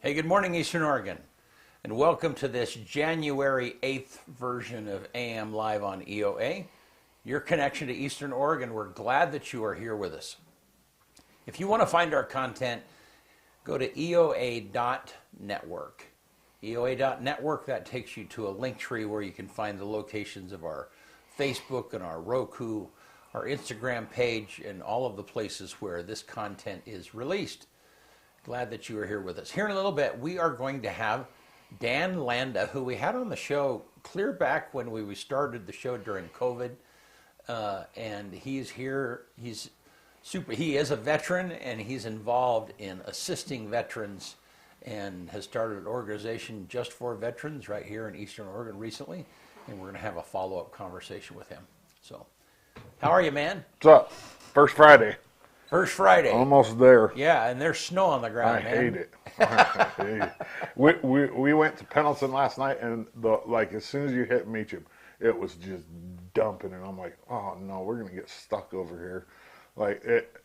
Hey, good morning, Eastern Oregon, and welcome to this January 8th version of AM Live on EOA, your connection to Eastern Oregon. We're glad that you are here with us. If you want to find our content, go to EOA.network. EOA.network, that takes you to a link tree where you can find the locations of our Facebook and our Roku, our Instagram page, and all of the places where this content is released. Glad that you are here with us. Here in a little bit, we are going to have Dan Landa, who we had on the show clear back when we started the show during COVID. And he's here. He is a veteran, and he's involved in assisting veterans and has started an organization just for veterans right here in Eastern Oregon recently. And we're going to have a follow-up conversation with him. So, how are you, man? What's up? First Friday. First Friday. Almost there. Yeah, and there's snow on the ground, man. I hate it. I hate it. We went to Pendleton last night, and as soon as you hit Meacham, it was just dumping, and I'm like, oh no, we're gonna get stuck over here.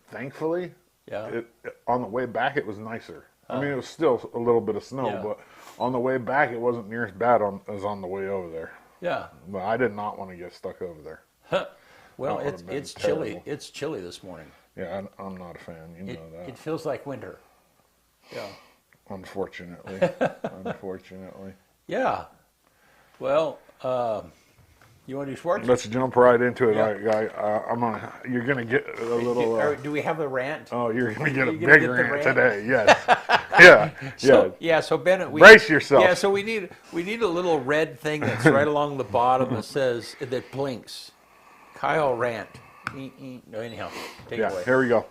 Thankfully, yeah. On the way back it was nicer. I mean, it was still a little bit of snow, yeah. But on the way back it wasn't near as bad as on the way over there. Yeah. But I did not want to get stuck over there. Huh. Well, it's chilly. It's chilly this morning. Yeah, I'm not a fan. You know that. It feels like winter. Yeah. Unfortunately. Unfortunately. Yeah. Well, you want to do sports? Let's jump right into it. Yeah. You're gonna get a little. Do we have a rant? Oh, you're gonna get a big rant today. Yes. Yeah. So Bennett, brace yourself. Yeah. So we need a little red thing that's right along the bottom that blinks. Kyle rant. No, anyhow, take it away. Here we go.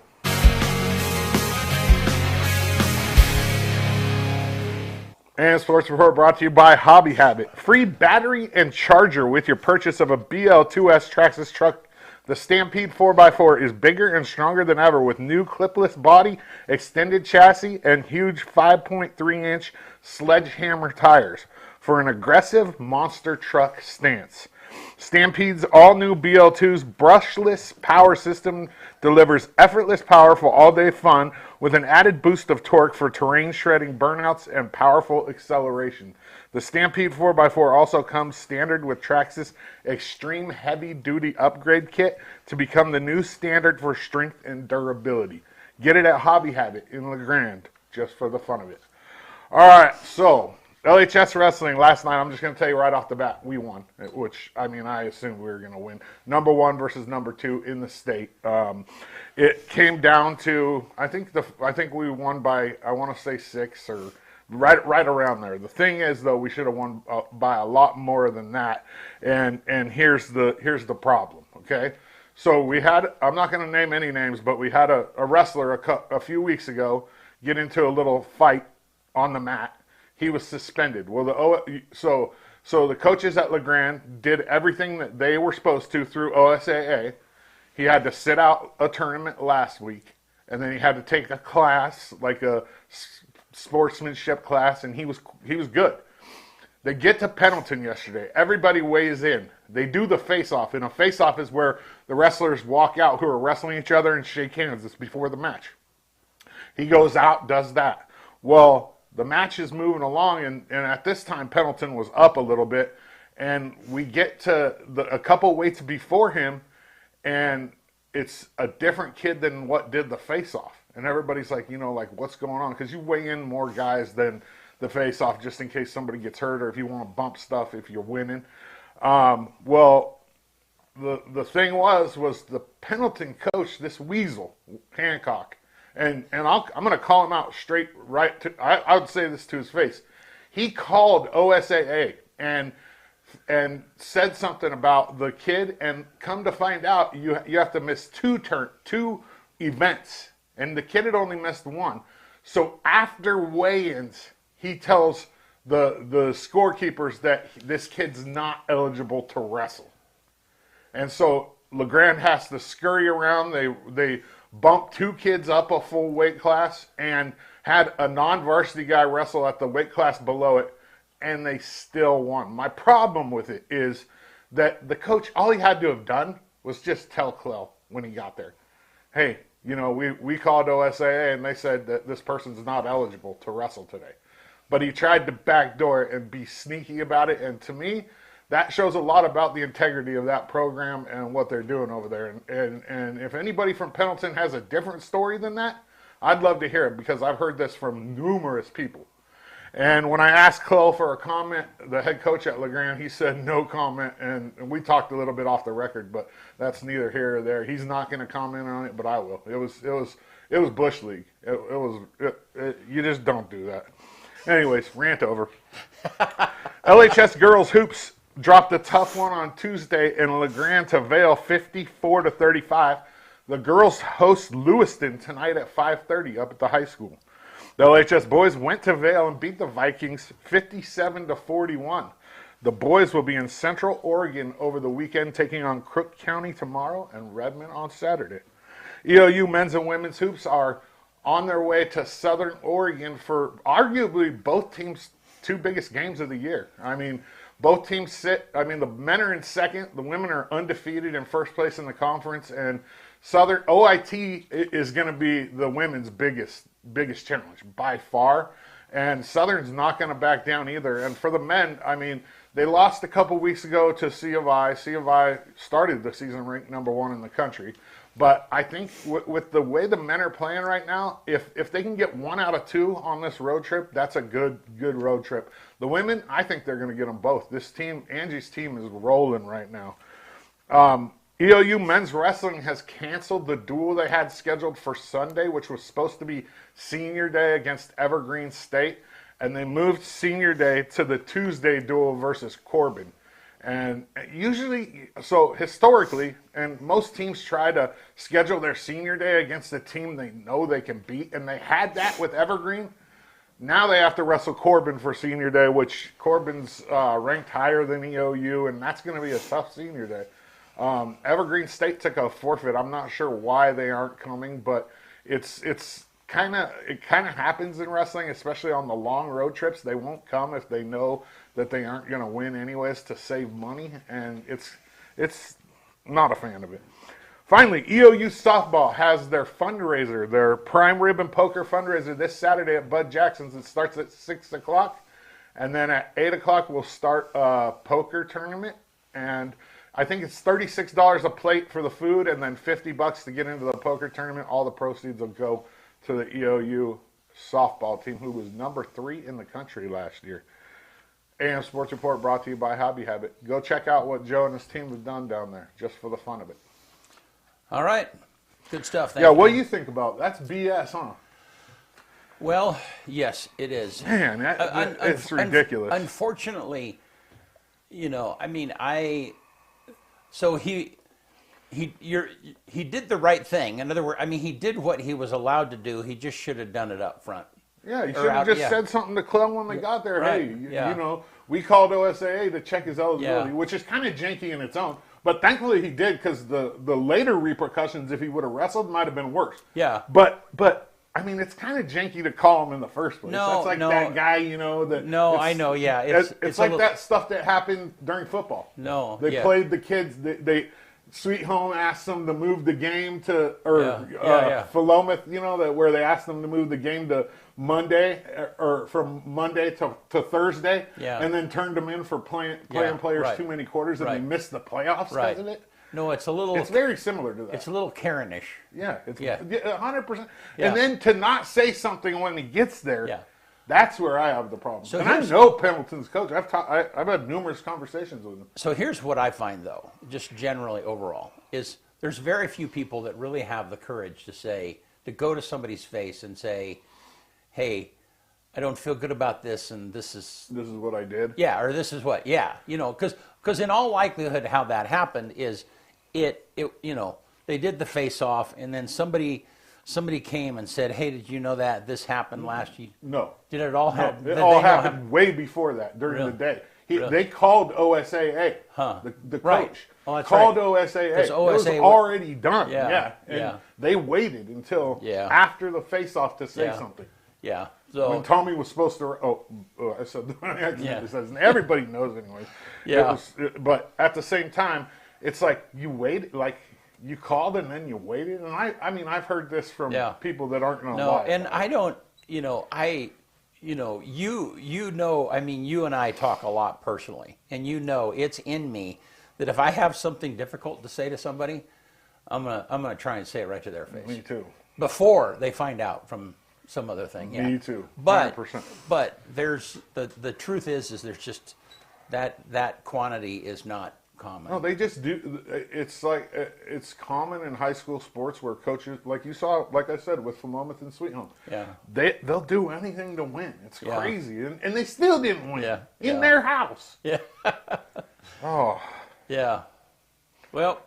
And Sports Report brought to you by Hobby Habit. Free battery and charger with your purchase of a BL2S Traxxas truck. The Stampede 4x4 is bigger and stronger than ever with new clipless body, extended chassis, and huge 5.3-inch sledgehammer tires for an aggressive monster truck stance. Stampede's all-new BL2's brushless power system delivers effortless power for all-day fun with an added boost of torque for terrain-shredding burnouts and powerful acceleration. The Stampede 4x4 also comes standard with Traxxas Extreme Heavy Duty Upgrade Kit to become the new standard for strength and durability. Get it at Hobby Habit in La Grande, just for the fun of it. All right, so LHS Wrestling last night, I'm just going to tell you right off the bat, we won, which, I assumed we were going to win. Number 1 versus number 2 in the state. It came down to, I think we won by, I want to say 6 or right around there. The thing is, though, we should have won by a lot more than that, and here's the problem, okay? So we had, I'm not going to name any names, but we had a wrestler a few weeks ago get into a little fight on the mat. He was suspended. Well, so the coaches at La Grande did everything that they were supposed to through OSAA. He had to sit out a tournament last week, and then he had to take a class, like a sportsmanship class, and he was good. They get to Pendleton yesterday. Everybody weighs in. They do the face-off, and a face-off is where the wrestlers walk out who are wrestling each other and shake hands. It's before the match. He goes out, does that. Well, the match is moving along, and at this time, Pendleton was up a little bit, and we get to a couple weights before him, and it's a different kid than what did the face-off. And everybody's like, what's going on? Because you weigh in more guys than the face-off just in case somebody gets hurt or if you want to bump stuff if you're winning. Well, the thing was the Pendleton coach, this weasel, Hancock, and I'm going to call him out straight right to, I would say this to his face. He called OSAA and said something about the kid, and come to find out you have to miss two events, and the kid had only missed one. So after weigh-ins, he tells the scorekeepers that this kid's not eligible to wrestle. And so La Grande has to scurry around. They bumped 2 kids up a full weight class and had a non-varsity guy wrestle at the weight class below it, and they still won. My problem with it is that the coach, all he had to have done was just tell Clell when he got there, hey, we called OSAA and they said that this person's not eligible to wrestle today. but he tried to backdoor and be sneaky about it. And to me, that shows a lot about the integrity of that program and what they're doing over there. And if anybody from Pendleton has a different story than that, I'd love to hear it, because I've heard this from numerous people. And when I asked Chloe for a comment, the head coach at LeGrand, he said no comment. And we talked a little bit off the record, but that's neither here or there. He's not going to comment on it, but I will. It was Bush League. You just don't do that. Anyways, rant over. LHS girls hoops dropped a tough one on Tuesday in LeGrand to Vail, 54-35. The girls host Lewiston tonight at 5:30 up at the high school. The LHS boys went to Vail and beat the Vikings 57-41. The boys will be in Central Oregon over the weekend, taking on Crook County tomorrow and Redmond on Saturday. EOU men's and women's hoops are on their way to Southern Oregon for arguably both teams' two biggest games of the year. I mean, both teams the men are in second, the women are undefeated in first place in the conference, and Southern OIT is going to be the women's biggest challenge by far, and Southern's not going to back down either. And for the men, I mean, they lost a couple weeks ago to C of I. C of I started the season ranked number 1 in the country, but I think with the way the men are playing right now, if they can get 1 out of 2 on this road trip, that's a good road trip. The women, I think they're going to get them both. This team, Angie's team, is rolling right now. EOU men's wrestling has canceled the duel they had scheduled for Sunday, which was supposed to be senior day against Evergreen State, and they moved senior day to the Tuesday duel versus Corbin. And usually, so historically, and most teams try to schedule their senior day against a team they know they can beat, and they had that with Evergreen. Now they have to wrestle Corbin for senior day, which Corbin's ranked higher than EOU, and that's going to be a tough senior day. Evergreen State took a forfeit. I'm not sure why they aren't coming, but it kind of happens in wrestling, especially on the long road trips. They won't come if they know that they aren't going to win anyways to save money, and it's not a fan of it. Finally, EOU softball has their fundraiser, their prime rib and poker fundraiser this Saturday at Bud Jackson's. It starts at 6 o'clock, and then at 8 o'clock we'll start a poker tournament, and I think it's $36 a plate for the food, and then $50 to get into the poker tournament. All the proceeds will go to the EOU softball team, who was number 3 in the country last year. AM Sports Report brought to you by Hobby Habit. Go check out what Joe and his team have done down there, just for the fun of it. All right. Good stuff. Thank Yeah, you. what do you think about that's BS, huh? Well, yes, it is. Man, it's ridiculous. Unfortunately, I mean, so he did the right thing. In other words, I mean, he did what he was allowed to do. He just should have done it up front. Yeah, he should have just said something to Clem when they got there. Right. Hey, we called OSAA to check his eligibility, which is kind of janky in its own. But thankfully he did, because the later repercussions, if he would have wrestled, might have been worse. Yeah. But I mean, it's kind of janky to call him in the first place. That's like that guy, that... No, I know, yeah. It's like that stuff that happened during football. No, They played the kids, Sweet Home asked them to move the game to, Philomath, where they asked them to move the game to Monday, or from Monday to Thursday, and then turned them in for playing players too many quarters, and they missed the playoffs because of it. No, it's very similar to that. It's a little Karen-ish. Yeah, 100%. Yeah. And then to not say something when he gets there, that's where I have the problem. So I know Pendleton's coach. I've had numerous conversations with him. So here's what I find, though, just generally overall, is there's very few people that really have the courage to go to somebody's face and say, hey, I don't feel good about this, and this is what I did. Yeah, or this is what, because in all likelihood how that happened is they did the face-off, and then somebody came and said, hey, did you know that this happened last year? No. Did it all happen? It all happened way before that, during the day. They called OSAA, the coach. Oh, that's called right. OSAA. It was already done. And they waited until after the face-off to say something. Yeah. So when Tommy was supposed to, I said, everybody knows anyway. Yeah. But at the same time, it's like you waited, like you called and then you waited, and I mean, I've heard this from people that aren't going to lie. And I don't, I mean, you and I talk a lot personally, and it's in me that if I have something difficult to say to somebody, I'm gonna try and say it right to their face. Me too. Before they find out from some other thing. Yeah. Me too. But 100%. but there's the truth is there's just that quantity is not common. No, they just do. It's like it's common in high school sports where coaches, like you saw, like I said, with Philomath and Sweet Home, Yeah. they'll do anything to win. It's crazy, and they still didn't win in Yeah. their house. Yeah. Oh, Yeah. Well,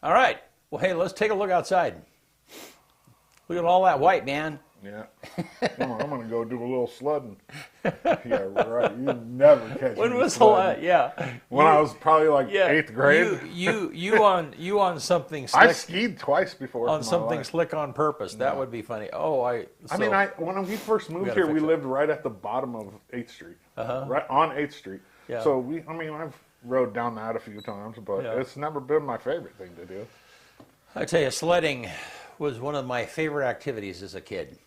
all right. Well, hey, let's take a look outside. Look at all that white, man. yeah. Come on, I'm gonna go do a little sledding. Yeah, right. You never catch When me was the sledding. last? Yeah. When I was probably like Yeah. 8th grade. You on something slick. I skied twice before. On in my something life. slick on purpose. That would be funny. Oh, I mean, when we first moved gotta here, we fix it. lived right at the bottom of 8th Street, right on 8th Street. Yeah. So I've rode down that a few times, but Yeah. it's never been my favorite thing to do. I tell you, sledding was one of my favorite activities as a kid.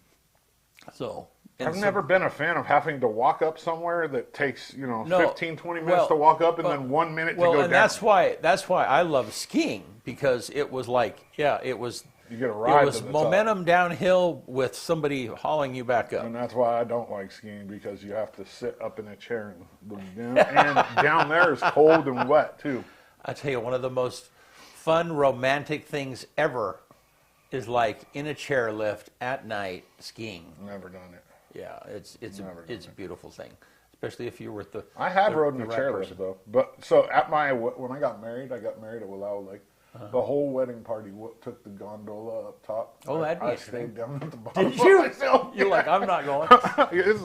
So I've never been a fan of having to walk up somewhere that takes, No. 15, 20 minutes to walk up and then 1 minute to go down. that's why I love skiing, because it was like, it was You get a ride it was to the momentum downhill with somebody hauling you back up. And that's why I don't like skiing, because you have to sit up in a chair. And down there is cold and wet, too. I tell you, one of the most fun, romantic things ever is like in a chairlift at night skiing. Never done it. Yeah, it's Never a beautiful thing, especially if you're with the. I have rode in the a right chairlift person. though, but so when I got married at Willow Lake. The whole wedding party took the gondola up top. Oh, that'd be I interesting. stayed down at the bottom. Did you? by myself. You're like, I'm not going.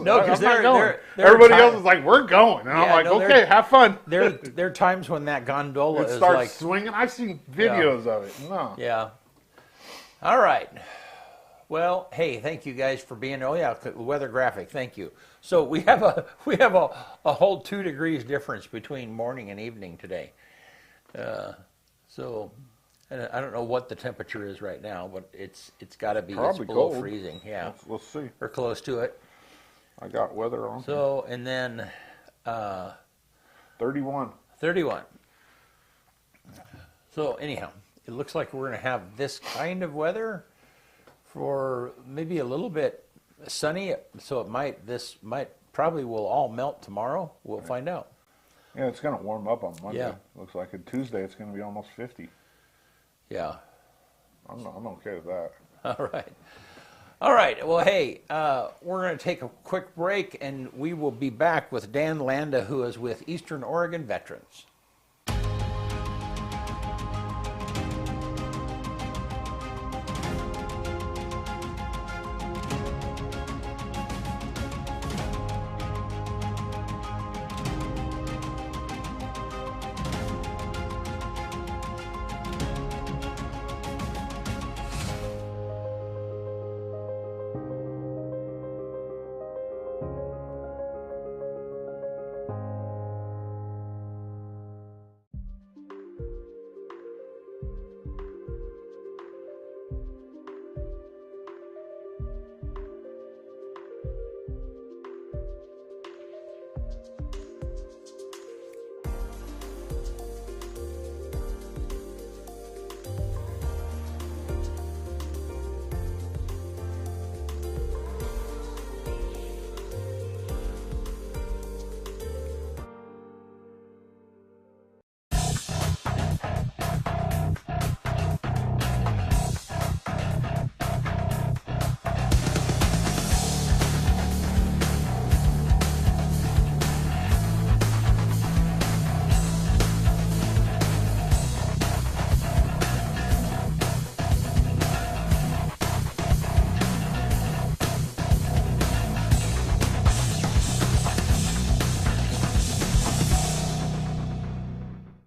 No, because they're there are Everybody times- else is like, we're going, and I'm Yeah, like, no, okay, have fun. There are times when that gondola It is starts like, swinging. I've seen videos of it. No, yeah. All right. Well, hey, thank you guys for being. Oh yeah, weather graphic. Thank you. So we have a whole 2 degrees difference between morning and evening today. So I don't know what the temperature is right now, but it's got to be Probably it's below cold. freezing. Yeah, we'll see. or close to it. I got weather on. So and then 31. 31. So anyhow, it looks like we're going to have this kind of weather for maybe a little bit sunny. So this might probably will all melt tomorrow. We'll find out. Yeah, it's going to warm up on Monday. Yeah. Looks like on Tuesday it's going to be almost 50. Yeah. I'm okay with that. All right. All right. Well, hey, we're going to take a quick break, and we will be back with Dan Landa, who is with Eastern Oregon Veterans.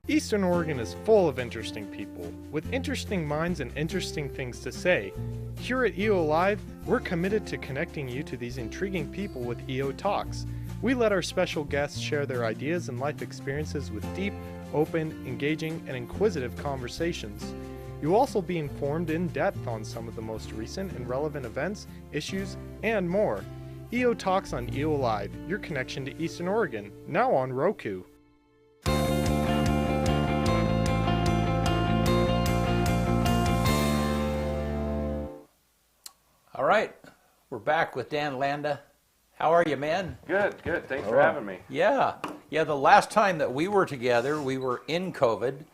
Eastern Oregon is full of interesting people, with interesting minds and interesting things to say. Here at EO Live, we're committed to connecting you to these intriguing people with EO Talks. We let our special guests share their ideas and life experiences with deep, open, engaging, and inquisitive conversations. You'll also be informed in depth on some of the most recent and relevant events, issues, and more. EO Talks on EO Live, your connection to Eastern Oregon, now on Roku. All right, we're back with Dan Landa. How are you, man? Good. Thanks for having me. Yeah. The last time that we were together, we were in COVID,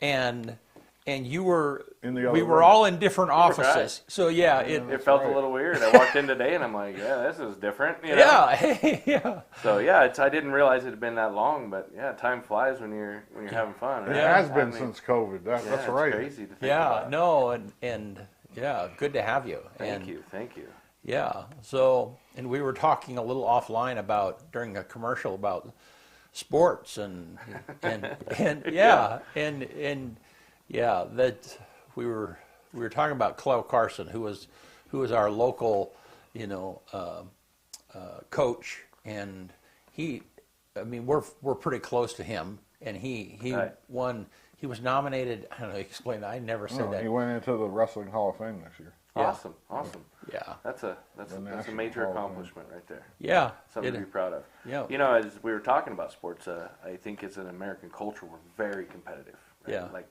and you were. In the other we were room. all in different offices. Right. So yeah, It felt a little weird. I walked in today and I'm like, yeah, this is different. You know? Yeah, yeah. So yeah, I didn't realize it had been that long, but yeah, time flies when you're having fun. Right? It has been since COVID. Yeah, That's it's right. crazy to think Yeah, about. no, and yeah, good to have you. Thank you. Yeah. So, and we were talking a little offline about during a commercial about sports and that we were talking about Clell Carson, who was our local, coach, and we're pretty close to him, and he Right. won. He was nominated. I don't know. Explain. I never said that. He went into the Wrestling Hall of Fame this year. Yeah. Awesome. Yeah. That's a National major Hall of Fame. accomplishment right there. Yeah. Something to be proud of. Yeah. You know, as we were talking about sports, I think as an American culture, we're very competitive. Right? Yeah. Like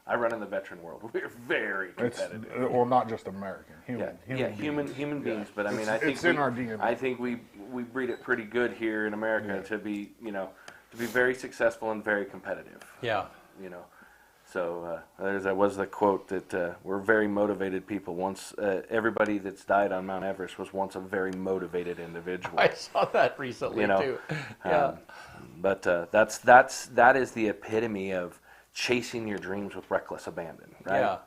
I run in the veteran world. We're very It's competitive. well, not just American. Human beings. But I mean, I It's think in our DNA. I think we breed it pretty good here in America to be very successful and very competitive. Yeah. You know, so there was the quote that we're very motivated people. Once everybody that's died on Mount Everest was once a very motivated individual. I saw that recently too. Yeah. But that is the epitome of chasing your dreams with reckless abandon, right? Yeah.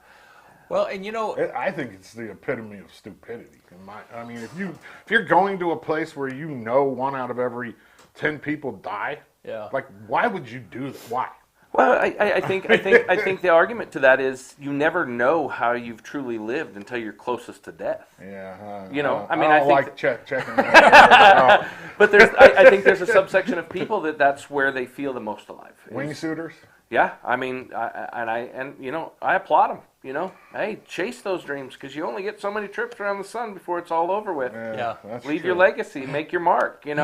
Well, and I think it's the epitome of stupidity. If you're going to a place where 1 out of every 10 people die, like why would you do that? Why? Well, I think the argument to that is you never know how you've truly lived until you're closest to death. Yeah. I I think don't like checking that. But I think there's a subsection of people that's where they feel the most alive. Wingsuiters? Yeah, I mean, I applaud them. Hey, chase those dreams because you only get so many trips around the sun before it's all over with. Yeah. That's Leave true. your legacy, make your mark. You've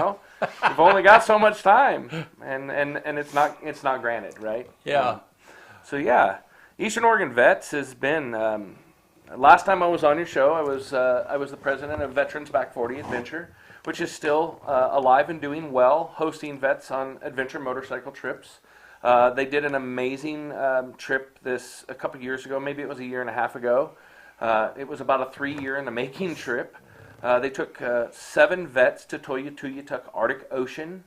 only got so much time, and it's not granted, right? Yeah. So yeah, Eastern Oregon Vets has been. Last time I was on your show, I was the president of Veterans Back 40 Adventure, which is still alive and doing well, hosting vets on adventure motorcycle trips. They did an amazing trip a couple years ago, maybe it was a year and a half ago. It was about a 3-year in the making trip. They took 7 vets to Tuyatutuk Arctic Ocean.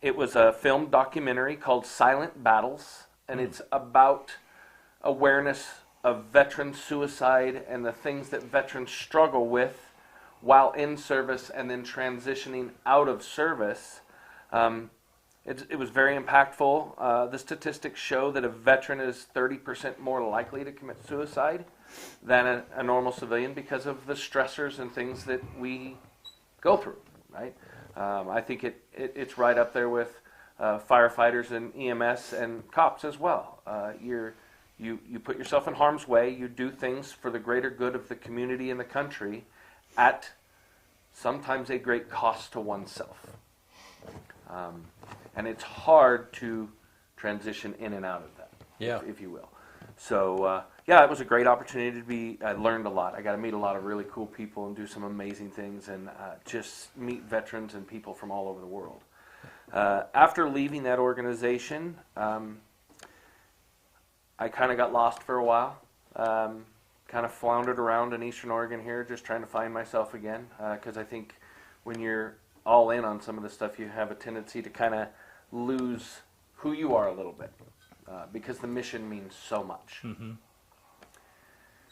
It was a film documentary called Silent Battles, and it's about awareness of veteran suicide and the things that veterans struggle with while in service and then transitioning out of service. It was very impactful. The statistics show that a veteran is 30% more likely to commit suicide than a normal civilian because of the stressors and things that we go through, right? I think it's right up there with firefighters and EMS and cops as well. You put yourself in harm's way. You do things for the greater good of the community and the country at sometimes a great cost to oneself. And it's hard to transition in and out of that, if you will. So, it was a great opportunity I learned a lot. I got to meet a lot of really cool people and do some amazing things and just meet veterans and people from all over the world. After leaving that organization, I kind of got lost for a while. Kind of floundered around in Eastern Oregon here, just trying to find myself again. Because I think when you're all in on some of the stuff, you have a tendency to kind of lose who you are a little bit because the mission means so much. Mm-hmm.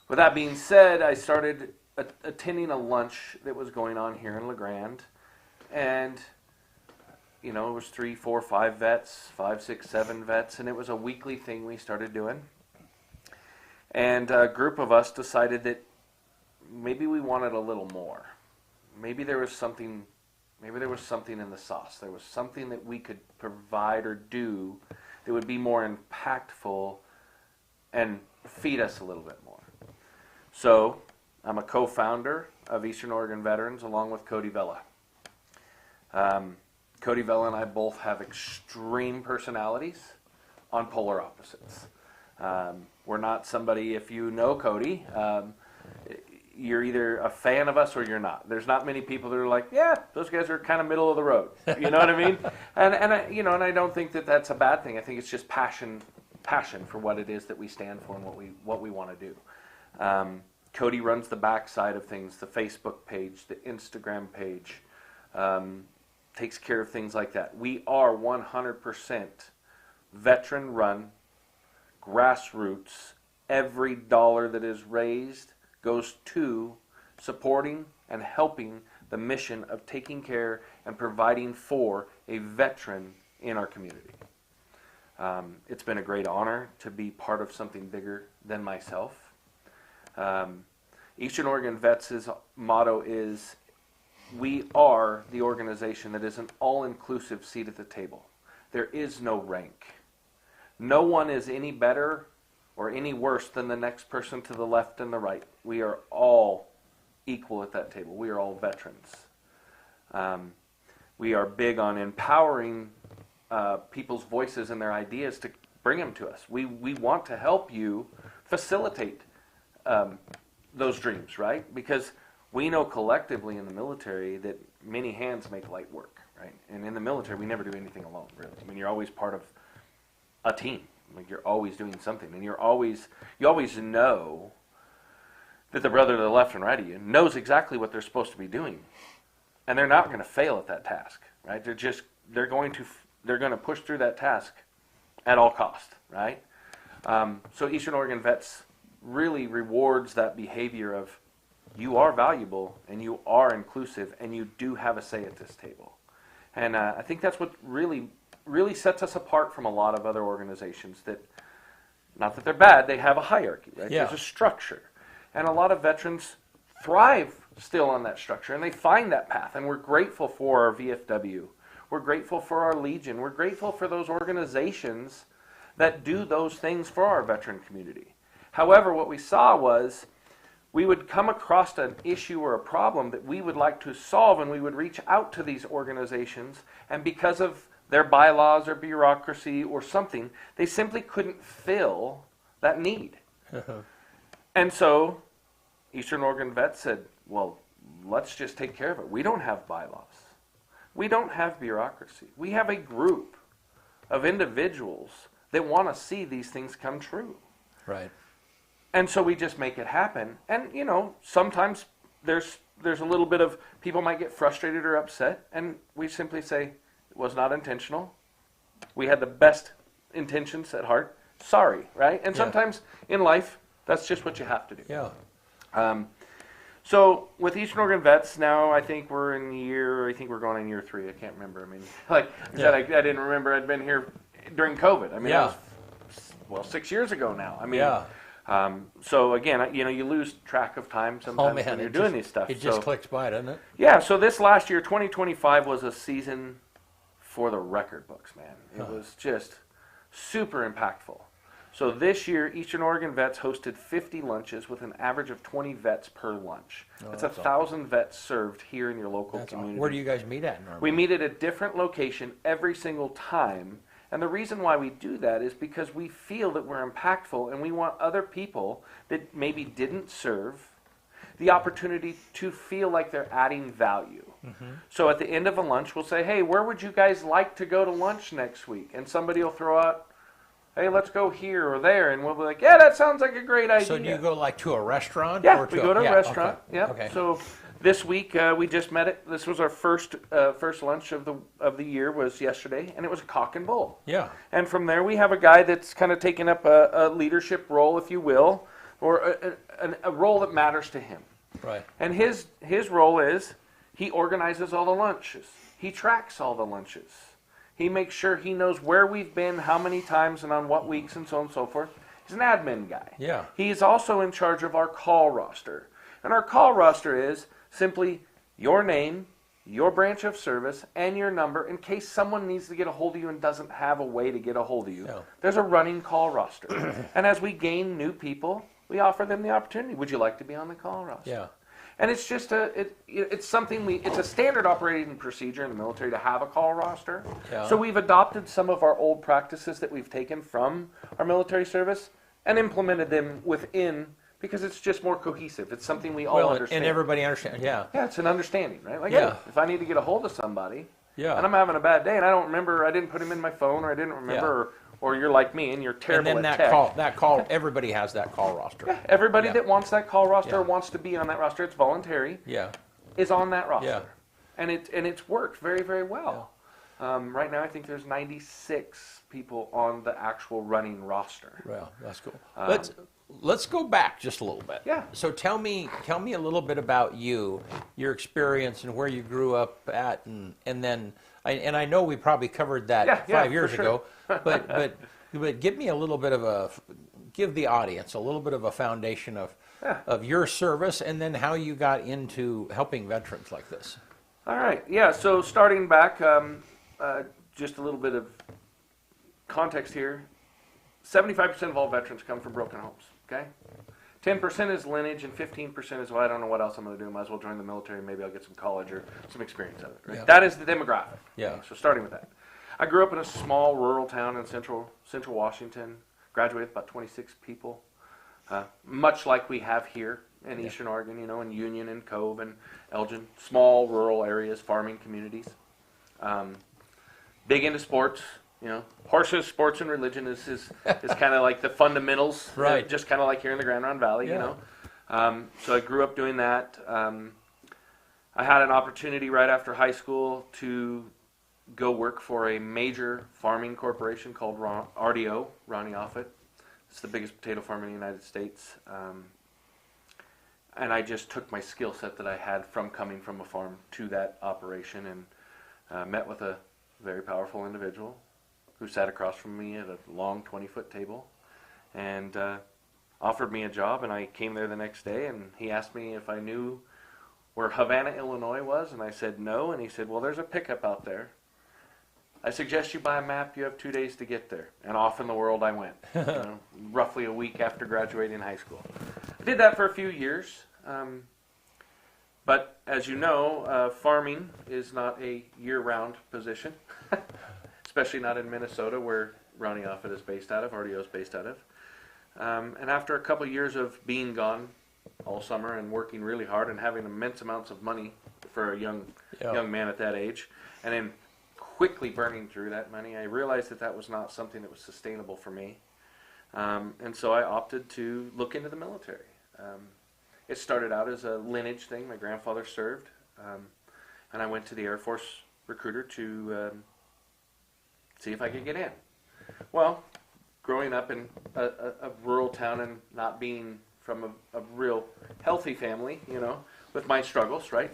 With that being said, I started attending a lunch that was going on here in La Grande, and it was 3, 4, 5 vets, 5, 6, 7 vets, and it was a weekly thing we started doing. And a group of us decided that maybe we wanted a little more. Maybe there was something in the sauce. There was something that we could provide or do that would be more impactful and feed us a little bit more. So I'm a co-founder of Eastern Oregon veterans, along with Cody Vela. Cody Vela and I both have extreme personalities on polar opposites. We're not somebody, if you know Cody, you're either a fan of us or you're not. There's not many people that are like, yeah, those guys are kind of middle of the road. You know what I mean? And I don't think that that's a bad thing. I think it's just passion for what it is that we stand for and what we want to do. Cody runs the backside of things, the Facebook page, the Instagram page, takes care of things like that. We are 100% veteran-run, grassroots. Every dollar that is raised goes to supporting and helping the mission of taking care and providing for a veteran in our community. It's been a great honor to be part of something bigger than myself. Eastern Oregon Vets' motto is, we are the organization that is an all-inclusive seat at the table. There is no rank. No one is any better or any worse than the next person to the left and the right. We are all equal at that table. We are all veterans. We are big on empowering people's voices and their ideas to bring them to us. We want to help you facilitate those dreams, right? Because we know collectively in the military that many hands make light work, right? And in the military, we never do anything alone, really. I mean, you're always part of a team. Like, you're always doing something, and you always know that the brother to the left and right of you knows exactly what they're supposed to be doing, and they're not going to fail at that task, right? They're going to push through that task at all cost, right? So Eastern Oregon Vets really rewards that behavior of, you are valuable and you are inclusive and you do have a say at this table, and I think that's what really sets us apart from a lot of other organizations that, not that they're bad, they have a hierarchy, right? Yeah. There's a structure. And a lot of veterans thrive still on that structure, and they find that path. And we're grateful for our VFW. We're grateful for our Legion. We're grateful for those organizations that do those things for our veteran community. However, what we saw was we would come across an issue or a problem that we would like to solve, and we would reach out to these organizations, and because of their bylaws or bureaucracy or something, they simply couldn't fill that need. And so Eastern Oregon Vets said, well, let's just take care of it. We don't have bylaws. We don't have bureaucracy. We have a group of individuals that want to see these things come true. Right. And so we just make it happen. And, sometimes there's a little bit of, people might get frustrated or upset, and we simply say, it was not intentional. We had the best intentions at heart. Sorry, right? And sometimes in life, that's just what you have to do. Yeah. So with Eastern Oregon Vets, now I think we're going on year 3. I can't remember. I mean, like I said, I didn't remember I'd been here during COVID. I mean, that was 6 years ago now. I mean, so again, you lose track of time sometimes when you're doing these stuff. It just clicks by, doesn't it? Yeah, so this last year, 2025, was a season for the record books, man. It was just super impactful. So this year, Eastern Oregon Vets hosted 50 lunches with an average of 20 vets per lunch. That's 1,000 vets served here in your local community. Awesome. Where do you guys meet at normally? We meet at a different location every single time. And the reason why we do that is because we feel that we're impactful, and we want other people that maybe didn't serve the opportunity to feel like they're adding value. Mm-hmm. So at the end of a lunch, we'll say, hey, where would you guys like to go to lunch next week? And somebody will throw out, hey, let's go here or there. And we'll be like, yeah, that sounds like a great idea. So do you go like to a restaurant? Yeah, or we go to a restaurant. Okay. Yeah. Okay. So this week we just met it. This was our first lunch of the year, was yesterday, and it was a cock and bull. Yeah. And from there we have a guy that's kind of taken up a leadership role, if you will, or a role that matters to him. Right. And his role is, he organizes all the lunches. He tracks all the lunches. He makes sure he knows where we've been, how many times, and on what weeks, and so on and so forth. He's an admin guy. Yeah. He's also in charge of our call roster. And our call roster is simply your name, your branch of service, and your number in case someone needs to get a hold of you and doesn't have a way to get a hold of you. Yeah. There's a running call roster. And as we gain new people, we offer them the opportunity. Would you like to be on the call roster? Yeah. And it's just it's something it's a standard operating procedure in the military to have a call roster. Yeah. So we've adopted some of our old practices that we've taken from our military service and implemented them within, because it's just more cohesive. It's something we all understand. And everybody understands. Yeah. Yeah, it's an understanding, right? Like, Yeah. hey, if I need to get a hold of somebody, Yeah. and I'm having a bad day, and I don't remember, I didn't put him in my phone, or I didn't remember, or you're like me and you're terrible And then at tech. that call, everybody has that call roster. Yeah, everybody Yeah. that wants that call roster Yeah. or wants to be on that roster, it's voluntary, Yeah. is on that roster. Yeah. And it's worked very, very well. Right now, I think there's 96 people on the actual running roster. Well, that's cool. Let's go back just a little bit. Yeah. So tell me a little bit about you, your experience, and where you grew up at, and then I know we probably covered that 5 years for sure. ago, but give me a little bit of give the audience a little bit of a foundation of your service, and then how you got into helping veterans like this. All right. Yeah. So starting back, just a little bit of context here. 75% of all veterans come from broken homes. Okay. 10% is lineage, and 15% is, well, I don't know what else I'm going to do. Might as well join the military. Maybe I'll get some college or some experience out of it. Right? Yeah. That is the demographic. Yeah. Okay? So starting with that, I grew up in a small rural town in central Washington. Graduated with about 26 people, much like we have here in Eastern Oregon, you know, in Union and Cove and Elgin, small rural areas, farming communities. Big into sports, you know, horses, sports, and religion is kind of like the fundamentals, Right? Just kind of like here in the Grand Ronde Valley, you know. So I grew up doing that. I had an opportunity right after high school to go work for a major farming corporation called RDO, Ronnie Offit. It's the biggest potato farm in the United States. And I just took my skill set that I had from coming from a farm to that operation, and met with a very powerful individual who sat across from me at a long 20-foot table and offered me a job. And I came there the next day, and he asked me if I knew where Havana, Illinois was, and I said no. And he said, well, there's a pickup out there. I suggest you buy a map. You have 2 days to get there. And off in the world I went, you know, roughly a week after graduating high school. I did that for a few years. But as you know, farming is not a year-round position, especially not in Minnesota, where Ronnie Offit is based out of, RDO is based out of. And after a couple years of being gone all summer and working really hard and having immense amounts of money for a young man at that age, and then quickly burning through that money, I realized that that was not something that was sustainable for me. And so I opted to look into the military. It started out as a lineage thing. My grandfather served, and I went to the Air Force recruiter to see if I could get in. Well, growing up in a rural town and not being from a real healthy family, you know, with my struggles, right?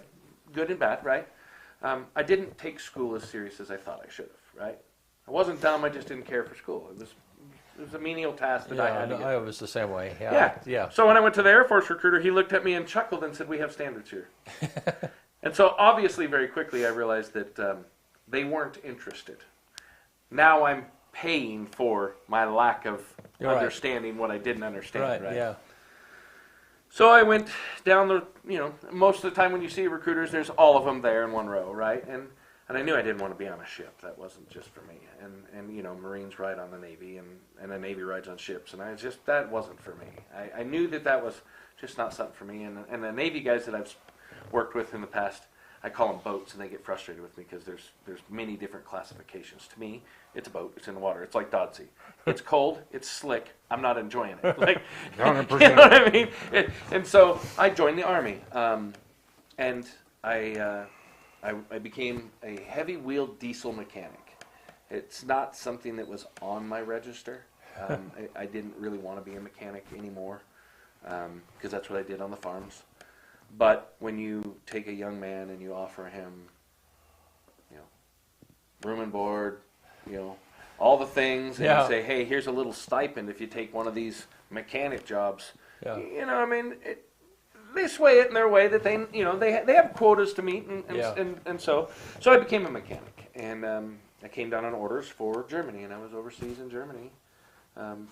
Good and bad, right? I didn't take school as serious as I thought I should have, right? I wasn't dumb, I just didn't care for school. It was a menial task that I had to get. I was the same way. Yeah. So when I went to the Air Force recruiter, he looked at me and chuckled and said, we have standards here. And so obviously very quickly I realized that they weren't interested. Now I'm paying for my lack of understanding what I didn't understand. Right. Yeah. So I went down the, you know, most of the time when you see recruiters, there's all of them there in one row, right? And I knew I didn't want to be on a ship. That wasn't just for me. And you know, Marines ride on the Navy, and the Navy rides on ships, and that wasn't for me. I knew that was just not something for me. And the Navy guys that I've worked with in the past, I call them boats, and they get frustrated with me because there's many different classifications. To me, it's a boat. It's in the water. It's like Dodsey. It's cold. It's slick. I'm not enjoying it. Like, 100%. you know what I mean? And so I joined the Army, and I became a heavy wheel diesel mechanic. It's not something that was on my register. I didn't really want to be a mechanic anymore because that's what I did on the farms. But when you take a young man and you offer him, you know, room and board, you know, all the things, and you say, hey, here's a little stipend if you take one of these mechanic jobs, you know, I mean, they sway it in their way that they, you know, they have quotas to meet, and so I became a mechanic, and I came down on orders for Germany, and I was overseas in Germany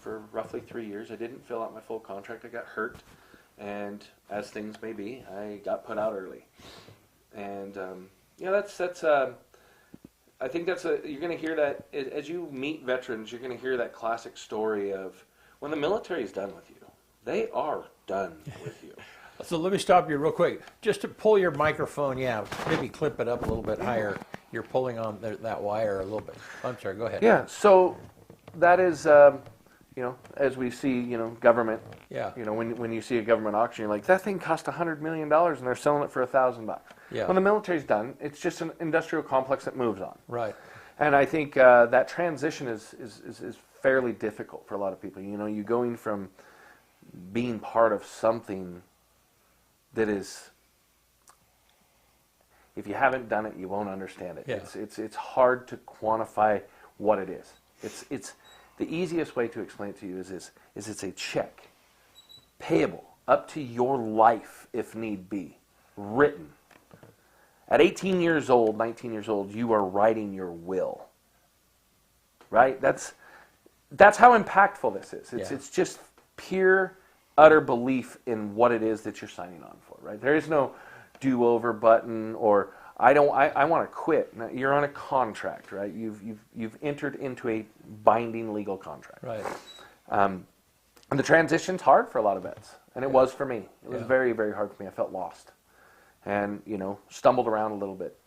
for roughly 3 years. I didn't fill out my full contract. I got hurt. And as things may be, I got put out early. And that's I think you're going to hear that as you meet veterans. You're going to hear that classic story of when the military is done with you, they are done with you. So let me stop you real quick. Just to pull your microphone, maybe clip it up a little bit higher. You're pulling on that wire a little bit. I'm sorry, go ahead. Yeah, so that is, as we see, government. Yeah. When you see a government auction, you're like, that thing cost $100 million and they're selling it for $1,000. Yeah. When the military's done, it's just an industrial complex that moves on. Right. And I think that transition is fairly difficult for a lot of people. You going from being part of something that is, if you haven't done it, you won't understand it. Yeah. It's hard to quantify what it is. It's the easiest way to explain it to you is it's a check, payable up to your life if need be, written. At 18 years old, 19 years old, you are writing your will. Right? That's how impactful this is. It's just pure, utter belief in what it is that you're signing on for. Right? There is no do-over button or I want to quit. Now, you're on a contract, right? You've entered into a binding legal contract. Right. And the transition's hard for a lot of vets, and it was for me. It was very, very hard for me. I felt lost, and stumbled around a little bit.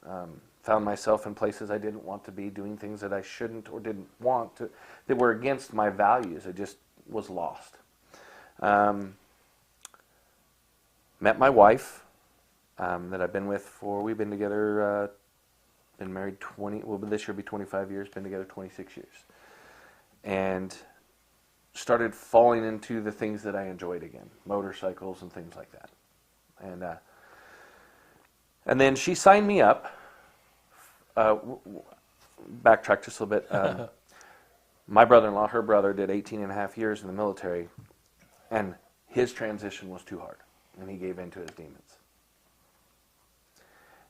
Found myself in places I didn't want to be, doing things that I shouldn't or didn't want to, that were against my values. I just was lost. Met my wife. That I've been with we've been together, been married this year will be 25 years, been together 26 years. And started falling into the things that I enjoyed again, motorcycles and things like that. And then she signed me up, backtrack just a little bit. My brother-in-law, her brother, did 18 and a half years in the military, and his transition was too hard, and he gave in to his demons.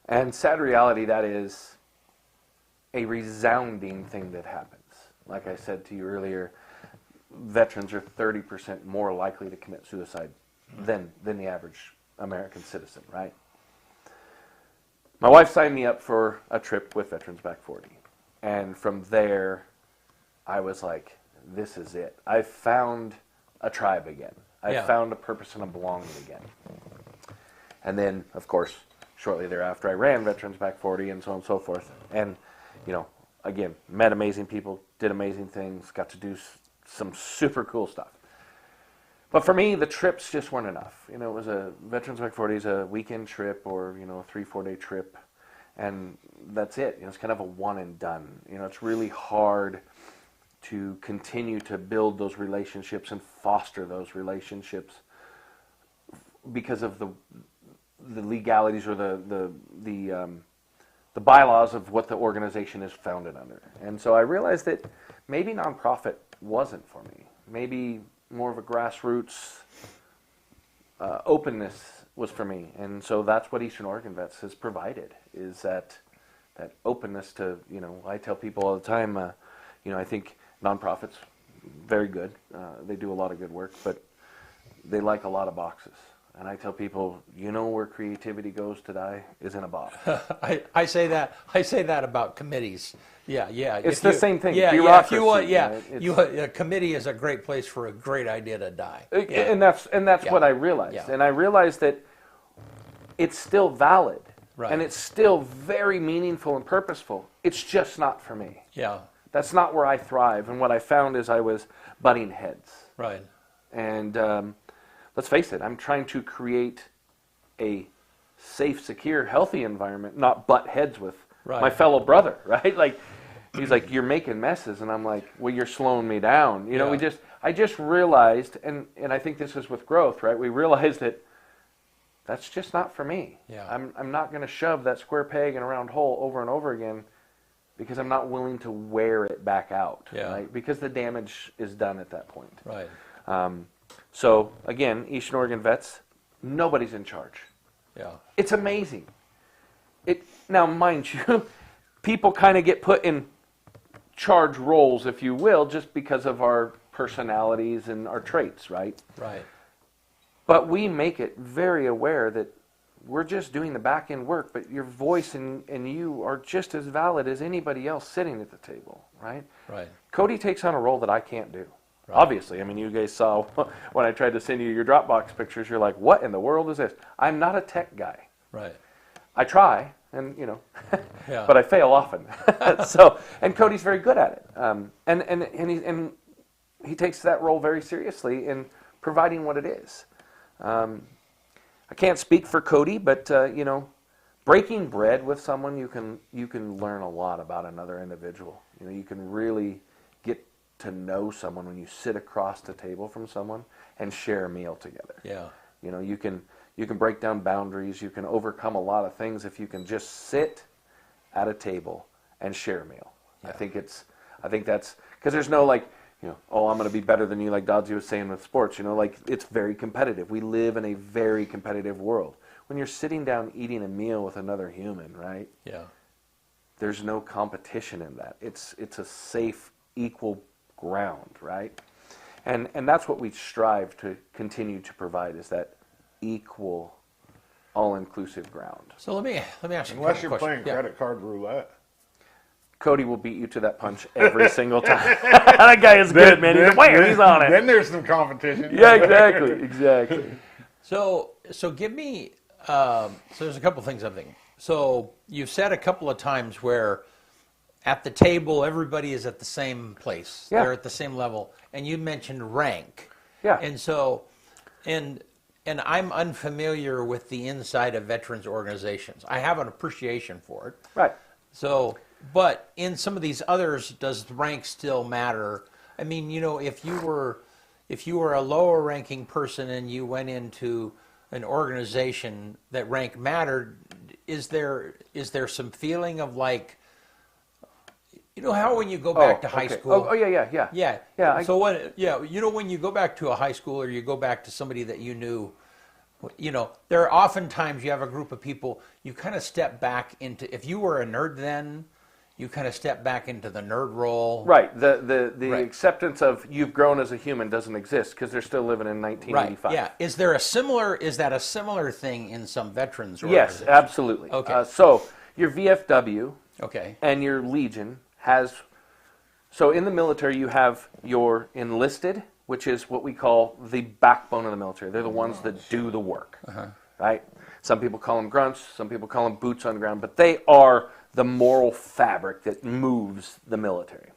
And sad reality, that is a resounding thing that happens. Like I said to you earlier, veterans are 30% more likely to commit suicide than the average American citizen, right? My wife signed me up for a trip with Veterans Back 40. And from there, I was like, this is it. I found a tribe again. I found a purpose and a belonging again. And then, of course, shortly thereafter, I ran Veterans Back 40 and so on and so forth. And, again, met amazing people, did amazing things, got to do some super cool stuff. But for me, the trips just weren't enough. It was Veterans Back 40 is a weekend trip or, a 3-4 day trip. And that's it. It's kind of a one and done. It's really hard to continue to build those relationships and foster those relationships because of the legalities or the bylaws of what the organization is founded under. And so I realized that maybe nonprofit wasn't for me. Maybe more of a grassroots openness was for me. And so that's what Eastern Oregon Vets has provided, is that openness to, I tell people all the time, I think nonprofits, very good. They do a lot of good work, but they like a lot of boxes. And I tell people, where creativity goes to die is in a box. I say that about committees. Yeah. It's the same thing. Yeah, bureaucracy, if you want, right? a committee is a great place for a great idea to die. And that's what I realized. Yeah. And I realized that it's still valid. Right. And it's still very meaningful and purposeful. It's just not for me. Yeah. That's not where I thrive. And what I found is I was butting heads. Right. And let's face it, I'm trying to create a safe, secure, healthy environment, not butt heads with my fellow brother, right? Like, he's like, you're making messes. And I'm like, well, you're slowing me down. I just realized, and I think this is with growth, right? We realized that that's just not for me. Yeah. I'm not going to shove that square peg in a round hole over and over again because I'm not willing to wear it back out, right? Because the damage is done at that point. Right. So, again, Eastern Oregon Vets, nobody's in charge. Yeah. It's amazing. Now, mind you, people kind of get put in charge roles, if you will, just because of our personalities and our traits, right? Right. But we make it very aware that we're just doing the back end work, but your voice and you are just as valid as anybody else sitting at the table, right? Right. Cody takes on a role that I can't do. Right. Obviously, I mean, you guys saw when I tried to send you your Dropbox pictures, you're like, what in the world is this? I'm not a tech guy. Right. I try, and Yeah. but I fail often. So, and Cody's very good at it. And he takes that role very seriously in providing what it is. I can't speak for Cody, but breaking bread with someone, you can learn a lot about another individual. You can really get to know someone when you sit across the table from someone and share a meal together. Yeah. You can break down boundaries. You can overcome a lot of things if you can just sit at a table and share a meal. Yeah. I think that's because there's no oh, I'm going to be better than you, like Dodzy was saying with sports. It's very competitive. We live in a very competitive world. When you're sitting down eating a meal with another human, right? Yeah. There's no competition in that. It's a safe, equal ground, right? And that's what we strive to continue to provide, is that equal, all-inclusive ground. So let me ask you Unless a you're question. playing credit card roulette. Cody will beat you to that punch every single time. That guy is good, man. He's a player. He's on it. Then there's some competition. Yeah, exactly. So give me. So there's a couple things I'm thinking. So you've said a couple of times where at the table everybody is at the same place. Yeah. They're at the same level, and you mentioned rank. Yeah. And so, and I'm unfamiliar with the inside of veterans organizations. I have an appreciation for it. Right. So, but in some of these others, does rank still matter? I mean, if you were a lower ranking person and you went into an organization that rank mattered, is there some feeling of like, how when you go back to high school? Oh, yeah. Yeah. So when you go back to a high school or you go back to somebody that you knew, there are oftentimes you have a group of people, you kind of step back into, if you were a nerd then, you kind of step back into the nerd role. Right. The Right. acceptance of you've grown as a human doesn't exist because they're still living in 1985. Right. Yeah. Is that a similar thing in some veterans Yes, organizations? absolutely. Okay. So your VFW Okay. and your Legion has, so in the military you have your enlisted, which is what we call the backbone of the military. They're the ones that do the work, right? Some people call them grunts, some people call them boots on the ground, but they are the moral fabric that moves the military.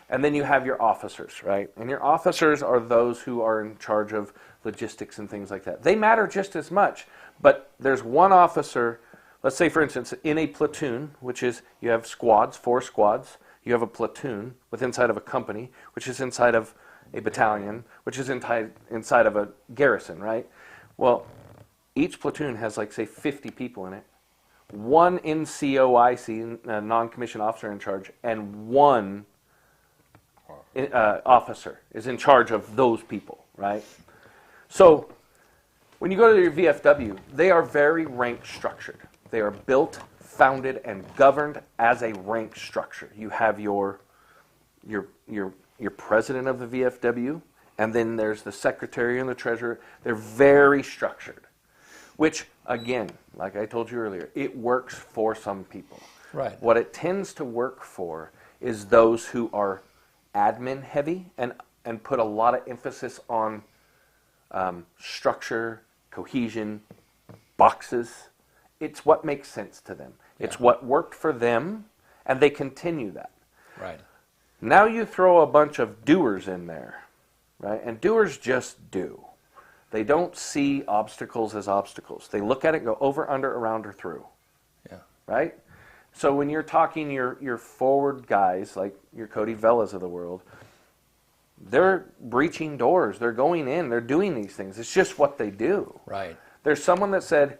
And then you have your officers, right? And your officers are those who are in charge of logistics and things like that. They matter just as much, but there's one officer, let's say for instance, in a platoon, which is you have squads, 4 squads, you have a platoon with inside of a company, which is inside of a battalion, which is inside of a garrison, right? Well, each platoon has like say 50 people in it. One NCOIC, non-commissioned officer in charge, and one officer is in charge of those people, right? So when you go to your VFW, they are very rank structured. They are built, founded, and governed as a rank structure. You have your president of the VFW, and then there's the secretary and the treasurer. They're very structured, which, again, like I told you earlier, it works for some people. Right. What it tends to work for is those who are admin heavy and put a lot of emphasis on structure, cohesion, boxes. It's what makes sense to them. It's what worked for them, and they continue that. Right. Now you throw a bunch of doers in there, right? And doers just do. They don't see obstacles as obstacles. They look at it, go over, under, around, or through. Yeah. Right? So when you're talking your forward guys, like your Cody Vellas of the world, they're breaching doors. They're going in. They're doing these things. It's just what they do. Right. There's someone that said,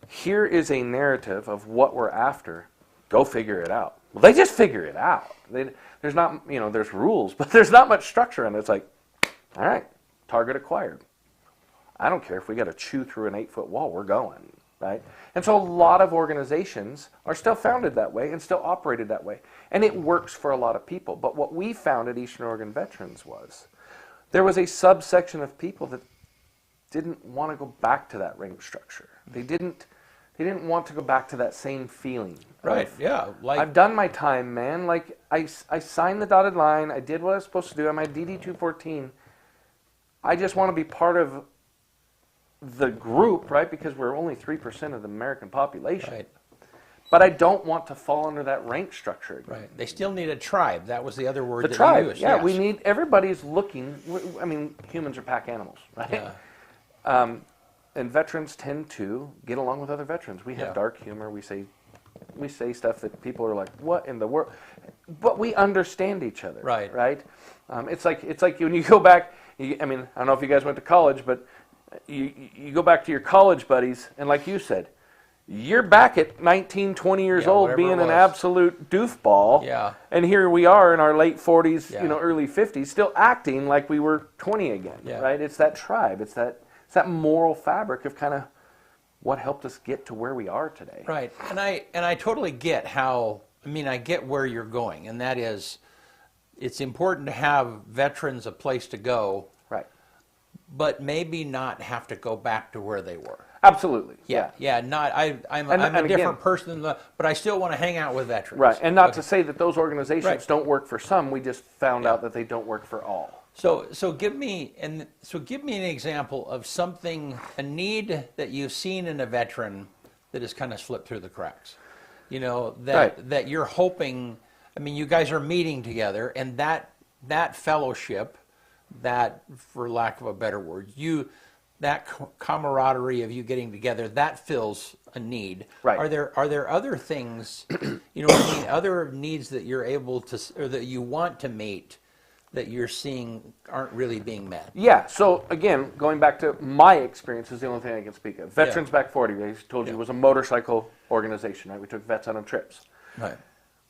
here is a narrative of what we're after. Go figure it out. Well, they just figure it out. There's not, there's rules, but there's not much structure in it. It's like, all right, target acquired. I don't care if we got to chew through an 8-foot wall, we're going, right? And so a lot of organizations are still founded that way and still operated that way. And it works for a lot of people. But what we found at Eastern Oregon Veterans was there was a subsection of people that didn't want to go back to that rank structure. They didn't want to go back to that same feeling. Right, yeah. Like, I've done my time, man. Like, I signed the dotted line. I did what I was supposed to do. I'm at DD-214. I just want to be part of the group, right? Because we're only 3% of the American population. right, But I don't want to fall under that rank structure again. right. They still need a tribe. That was the other word The that tribe, you used. yeah. Yes. We need, everybody's looking. I mean, humans are pack animals, right? Yeah. And veterans tend to get along with other veterans. We have Yeah. dark humor. We say stuff that people are like, "What in the world?" But we understand each other, Right. Right? It's like when you go back. I mean, I don't know if you guys went to college, but you go back to your college buddies, and like you said, you're back at 19, 20 years Yeah, old, whatever being it an was. absolute doofball. Yeah. And here we are in our late 40s, Yeah. early 50s, still acting like we were 20 again, Yeah. right? It's that tribe. It's that moral fabric of kind of what helped us get to where we are today. Right, and I totally get how. I mean, I get where you're going, and that is, it's important to have veterans a place to go, Right. but maybe not have to go back to where they were. Absolutely. Yeah. Not I'm And a again- different person, but I still want to hang out with veterans. Right. And not Okay. to say that those organizations Right. don't work for some. We just found Yeah. out that they don't work for all. So give me an example of something, a need that you've seen in a veteran that has kind of slipped through the cracks. That you're hoping. I mean, you guys are meeting together, and that fellowship, that, for lack of a better word, that camaraderie of you getting together, that fills a need. Right. Are there other things, other needs that you're able to, or that you want to meet, that you're seeing aren't really being met? Yeah. So again, going back to my experience is the only thing I can speak of. Veterans Back 40, I told you, was a motorcycle organization, right? We took vets on trips. Right.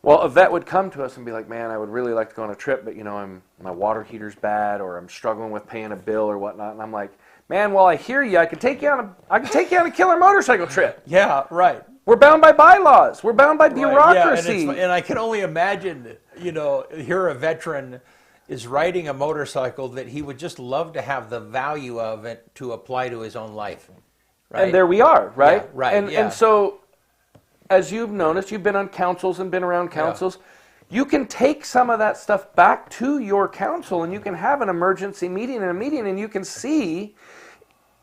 Well, a vet would come to us and be like, "Man, I would really like to go on a trip, but my water heater's bad, or I'm struggling with paying a bill or whatnot." And I'm like, "Man, well, I hear you. I can take you on a killer motorcycle trip. Yeah. Right. We're bound by bylaws. We're bound by Right, bureaucracy." yeah, and I can only imagine, here a veteran is riding a motorcycle that he would just love to have the value of it to apply to his own life. Right? And there we are, right? Yeah, right, And yeah. and so, as you've noticed, you've been on councils and been around councils. You can take some of that stuff back to your council, and you can have an emergency meeting and you can see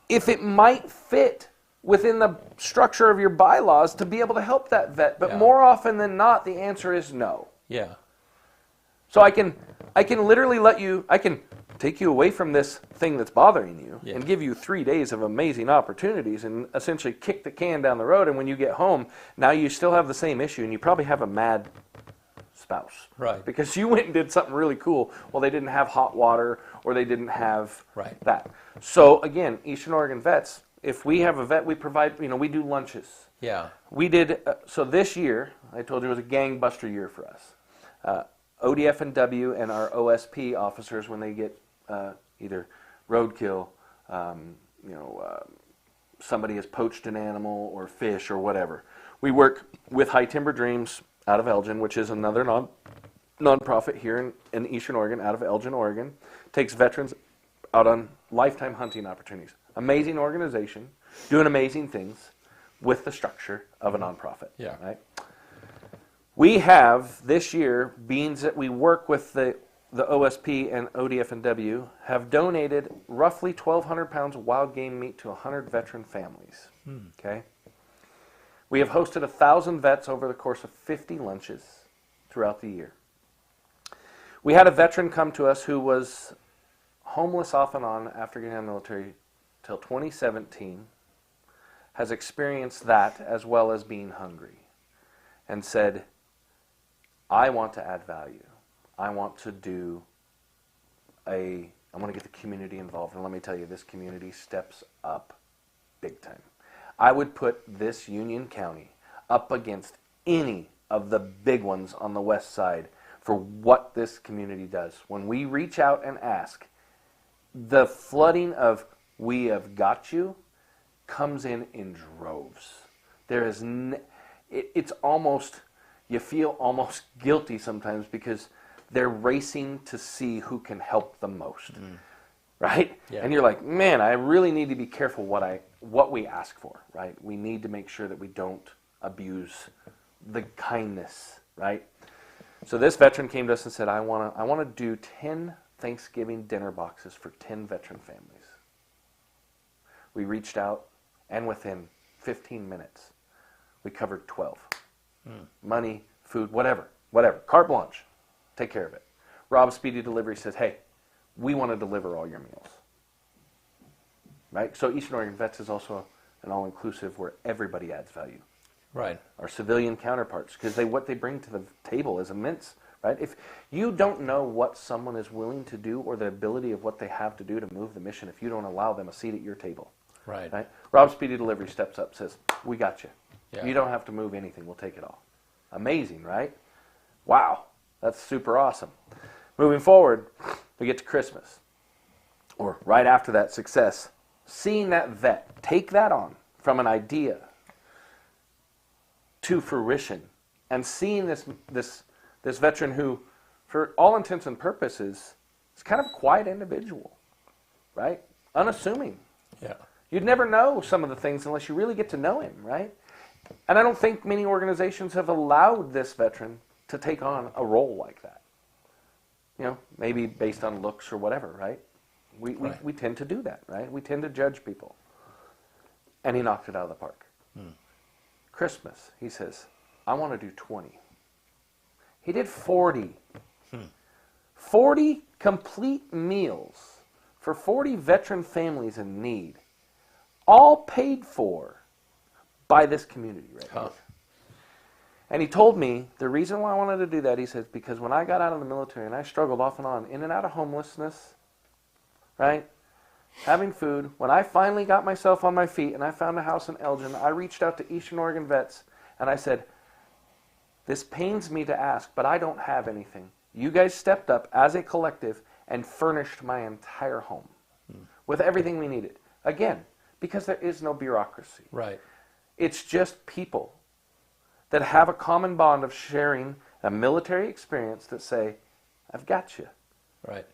if it might fit within the structure of your bylaws to be able to help that vet. But Yeah. more often than not, the answer is no. Yeah. So I can literally I can take you away from this thing that's bothering you Yeah. and give you 3 days of amazing opportunities and essentially kick the can down the road. And when you get home, now you still have the same issue and you probably have a mad spouse. Right. Because you went and did something really cool. Well, they didn't have hot water or they didn't have Right. that. So again, Eastern Oregon vets, if we have a vet, we provide, we do lunches. Yeah. We did, so this year, I told you it was a gangbuster year for us. ODF&W and our OSP officers, when they get either roadkill, somebody has poached an animal or fish or whatever. We work with High Timber Dreams out of Elgin, which is another nonprofit here in Eastern Oregon, out of Elgin, Oregon. Takes veterans out on lifetime hunting opportunities. Amazing organization, doing amazing things with the structure of a nonprofit. Yeah. Right? We have this year, beings that we work with the OSP and ODF&W have donated roughly 1,200 pounds of wild game meat to 100 veteran families. Okay, we have hosted 1,000 vets over the course of 50 lunches throughout the year. We had a veteran come to us who was homeless off and on after getting out of the military till 2017, has experienced that as well as being hungry, and said, I want to add value. I want to I want to get the community involved. And let me tell you, this community steps up big time. I would put this Union County up against any of the big ones on the west side for what this community does. When we reach out and ask, the flooding of "we have got you" comes in droves. There is, it's almost, you feel almost guilty sometimes because they're racing to see who can help the most. right? Yeah. And you're like, man, I really need to be careful what we ask for, right? We need to make sure that we don't abuse the kindness, right? So this veteran came to us and said, I want to do 10 Thanksgiving dinner boxes for 10 veteran families. We reached out, and within 15 minutes, we covered 12. Money, food, whatever, carte blanche, take care of it. Rob Speedy Delivery says, hey, we want to deliver all your meals. Right? So Eastern Oregon Vets is also an all-inclusive where everybody adds value. Right. Our civilian counterparts, because what they bring to the table is immense. Right? If you don't know what someone is willing to do or the ability of what they have to do to move the mission, if you don't allow them a seat at your table. Right. Right? Rob Speedy Delivery steps up, says, we got you. Yeah. You don't have to move anything. We'll take it all. Amazing, right? Wow. That's super awesome. Moving forward, we get to Christmas. Or right after that success, seeing that vet take that on from an idea to fruition and seeing this veteran who, for all intents and purposes, is kind of a quiet individual, right? Unassuming. Yeah. You'd never know some of the things unless you really get to know him, right? And I don't think many organizations have allowed this veteran to take on a role like that. You know, maybe based on looks or whatever, right? We tend to do that, right? We tend to judge people. And he knocked it out of the park. Christmas, he says, I want to do 20. He did 40. 40 complete meals for 40 veteran families in need, all paid for by this community right here. And he told me the reason why I wanted to do that, he says, because when I got out of the military and I struggled off and on, in and out of homelessness, right, having food, when I finally got myself on my feet and I found a house in Elgin, I reached out to Eastern Oregon Vets and I said, this pains me to ask, but I don't have anything. You guys stepped up as a collective and furnished my entire home with everything we needed. Again, because there is no bureaucracy. Right. It's just people that have a common bond of sharing a military experience that say, I've got you. Right.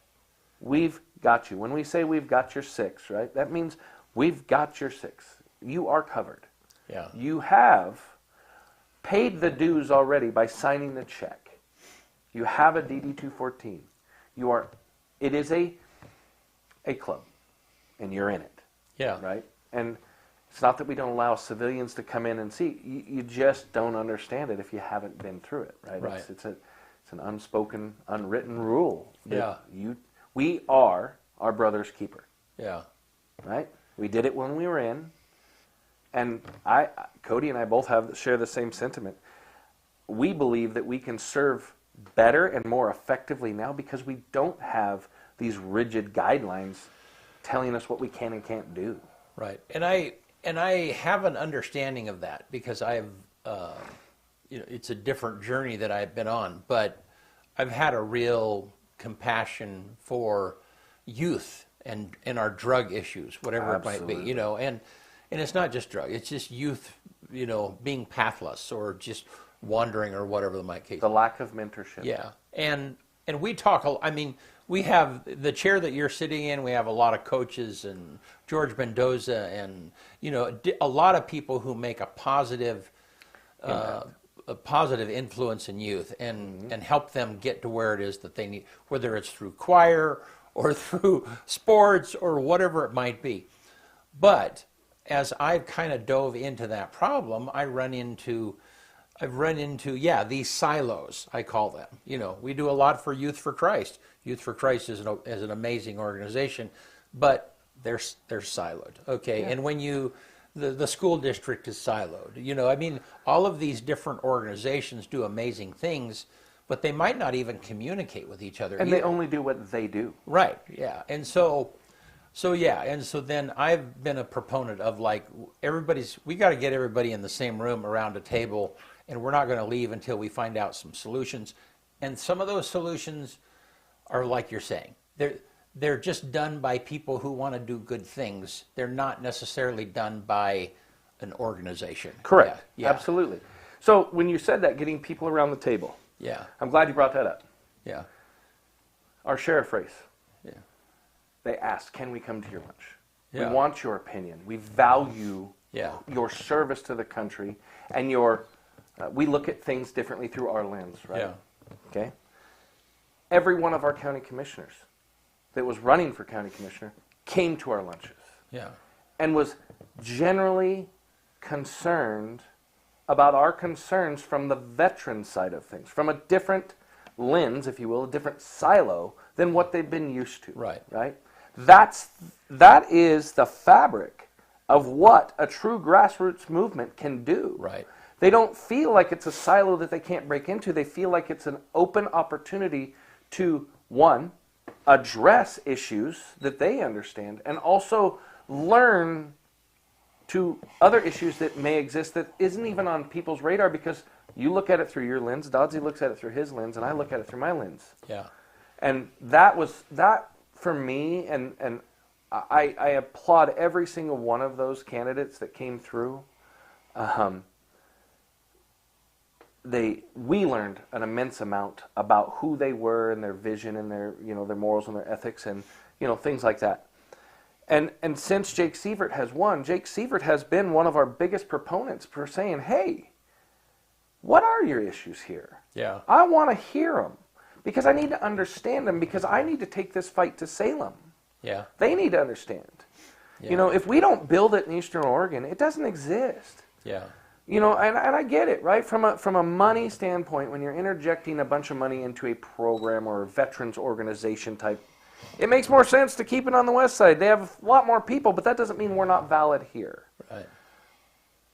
We've got you. When we say we've got your six, right, that means we've got your six. You are covered. Yeah. You have paid the dues already by signing the check. You have a DD-214. It is a club, and you're in it. Yeah. Right? And it's not that we don't allow civilians to come in and see. You just don't understand it if you haven't been through it, right? Right. It's an unspoken, unwritten rule. Yeah. We are our brother's keeper, Yeah. right? We did it when we were in, and Cody and I both share the same sentiment. We believe that we can serve better and more effectively now because we don't have these rigid guidelines telling us what we can and can't do. Right. And I have an understanding of that because I've, it's a different journey that I've been on, but I've had a real compassion for youth and our drug issues, whatever Absolutely. it might be, and it's not just drug, it's just youth, being pathless or just wandering or whatever the might case. The lack of mentorship. Yeah. And we talk, we have the chair that you're sitting in, we have a lot of coaches and George Mendoza and, a lot of people who make a positive influence in youth and help them get to where it is that they need, whether it's through choir or through sports or whatever it might be. But as I've kind of dove into that problem, I've run into these silos, I call them. We do a lot for Youth for Christ. Youth for Christ is an amazing organization, but they're siloed, okay? Yeah. And when the school district is siloed, all of these different organizations do amazing things, but they might not even communicate with each other. And either. they only do what they do. Right, yeah. And so then I've been a proponent of we got to get everybody in the same room around a table, and we're not going to leave until we find out some solutions. And some of those solutions are like you're saying. They're just done by people who want to do good things. They're not necessarily done by an organization. Correct. Yeah. Absolutely. So when you said that, getting people around the table, yeah, I'm glad you brought that up. Yeah. Our sheriff race. Yeah. they asked, can we come to your lunch? Yeah. We want your opinion. We value your service to the country, and we look at things differently through our lens, right? Yeah. Okay? Every one of our county commissioners that was running for county commissioner came to our lunches. Yeah. And was generally concerned about our concerns from the veteran side of things, from a different lens, if you will, a different silo than what they've been used to. Right. Right? That is the fabric of what a true grassroots movement can do. Right. They don't feel like it's a silo that they can't break into. They feel like it's an open opportunity to, one, address issues that they understand, and also learn to other issues that may exist that isn't even on people's radar, because you look at it through your lens, Dodsey looks at it through his lens, and I look at it through my lens. Yeah. And that for me, and I applaud every single one of those candidates that came through. We learned an immense amount about who they were and their vision and their morals and their ethics and things like that. And since Jake Sievert has won, Jake Sievert has been one of our biggest proponents for saying, hey, what are your issues here? Yeah. I want to hear them because I need to understand them, because I need to take this fight to Salem. Yeah. They need to understand. Yeah. If we don't build it in Eastern Oregon, it doesn't exist. Yeah. And I get it, right? From a money standpoint, when you're interjecting a bunch of money into a program or a veterans organization type, it makes more sense to keep it on the west side. They have a lot more people, but that doesn't mean we're not valid here. Right.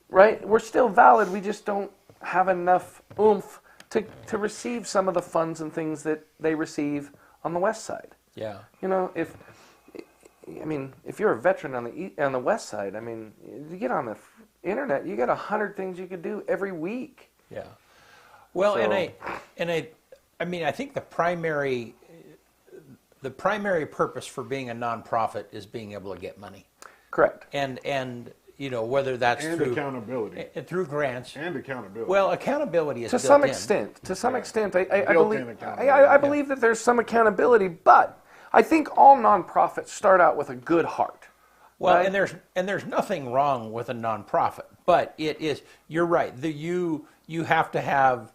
Right? We're still valid. We just don't have enough oomph to receive some of the funds and things that they receive on the west side. Yeah. If you're a veteran on the west side, you get on the internet, you got 100 things you could do every week. Yeah. Well, So- I think the primary purpose for being a nonprofit is being able to get money, Correct. and whether that's And through accountability. through grants. And accountability. Well, accountability is To built some in. extent, I Built-in believe accountability. I believe that there's some accountability, but I think all nonprofits start out with a good heart. Well, right? and there's nothing wrong with a nonprofit, but it is. You're right. You have to have.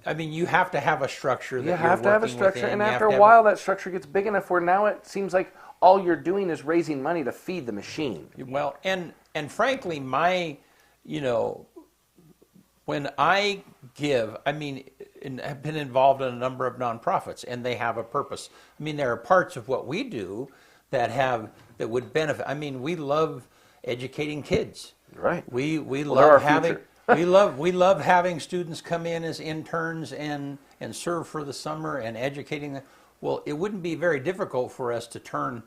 You have to have a structure. That You have to have a structure, and after a have while, that structure gets big enough where now it seems like all you're doing is raising money to feed the machine. Well, and frankly, when I give, and have been involved in a number of nonprofits, and they have a purpose. There are parts of what we do that would benefit. We love educating kids. Right. We they're love our having future. we love having students come in as interns and serve for the summer and educating them. Well, it wouldn't be very difficult for us to turn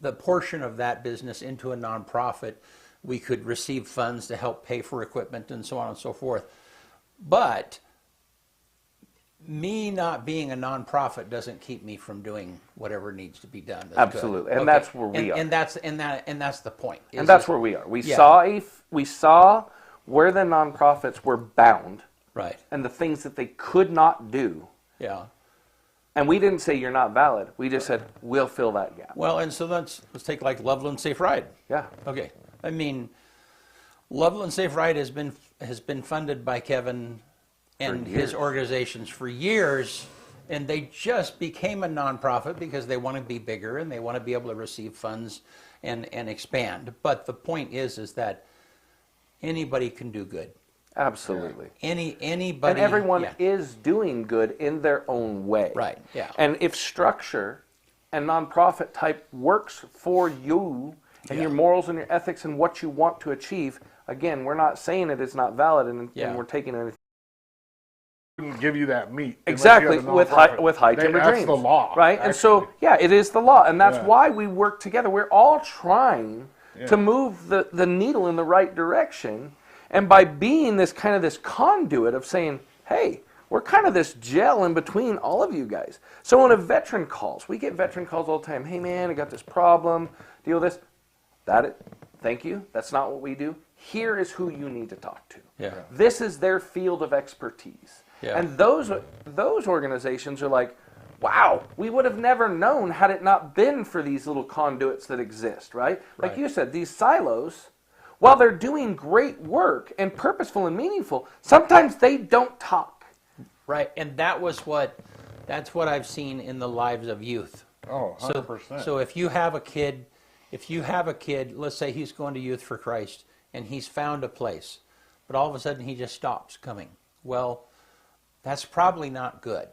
the portion of that business into a nonprofit. We could receive funds to help pay for equipment and so on and so forth. But me not being a nonprofit doesn't keep me from doing whatever needs to be done. That's Absolutely, good. and that's where we are. And that's the point. And that's where we are. We saw where the nonprofits were bound, right. and the things that they could not do. Yeah. And we didn't say you're not valid. We just said we'll fill that gap. Well, and so let's take like Loveland Safe Ride. Yeah. Okay. Loveland Safe Ride has been funded by Kevin and his organizations for years, and they just became a nonprofit because they want to be bigger and they want to be able to receive funds and expand. But the point is that anybody can do good. Absolutely. Anybody. And everyone is doing good in their own way. Right. Yeah. And if structure and nonprofit type works for you and your morals and your ethics and what you want to achieve, again, we're not saying it is not valid and we're taking anything. Wouldn't give you that meat. unless you Exactly, have a with nonprofit. high timber That's dreams. the law. Right? And so, it is the law. And that's Yeah. why we work together. We're all trying to move the needle in the right direction. And by being this conduit of saying, hey, we're kind of this gel in between all of you guys. So when a veteran calls, we get veteran calls all the time. Hey, man, I got this problem. Deal with this. Thank you. That's not what we do. Here is who you need to talk to. Yeah. This is their field of expertise. Yeah. And those organizations are like, wow, we would have never known had it not been for these little conduits that exist, right? Like Right. you said, these silos, while they're doing great work and purposeful and meaningful, sometimes they don't talk. Right, and that's what I've seen in the lives of youth. Oh, 100%. So if you have a kid, let's say he's going to Youth for Christ and he's found a place, but all of a sudden he just stops coming. Well, that's probably not good.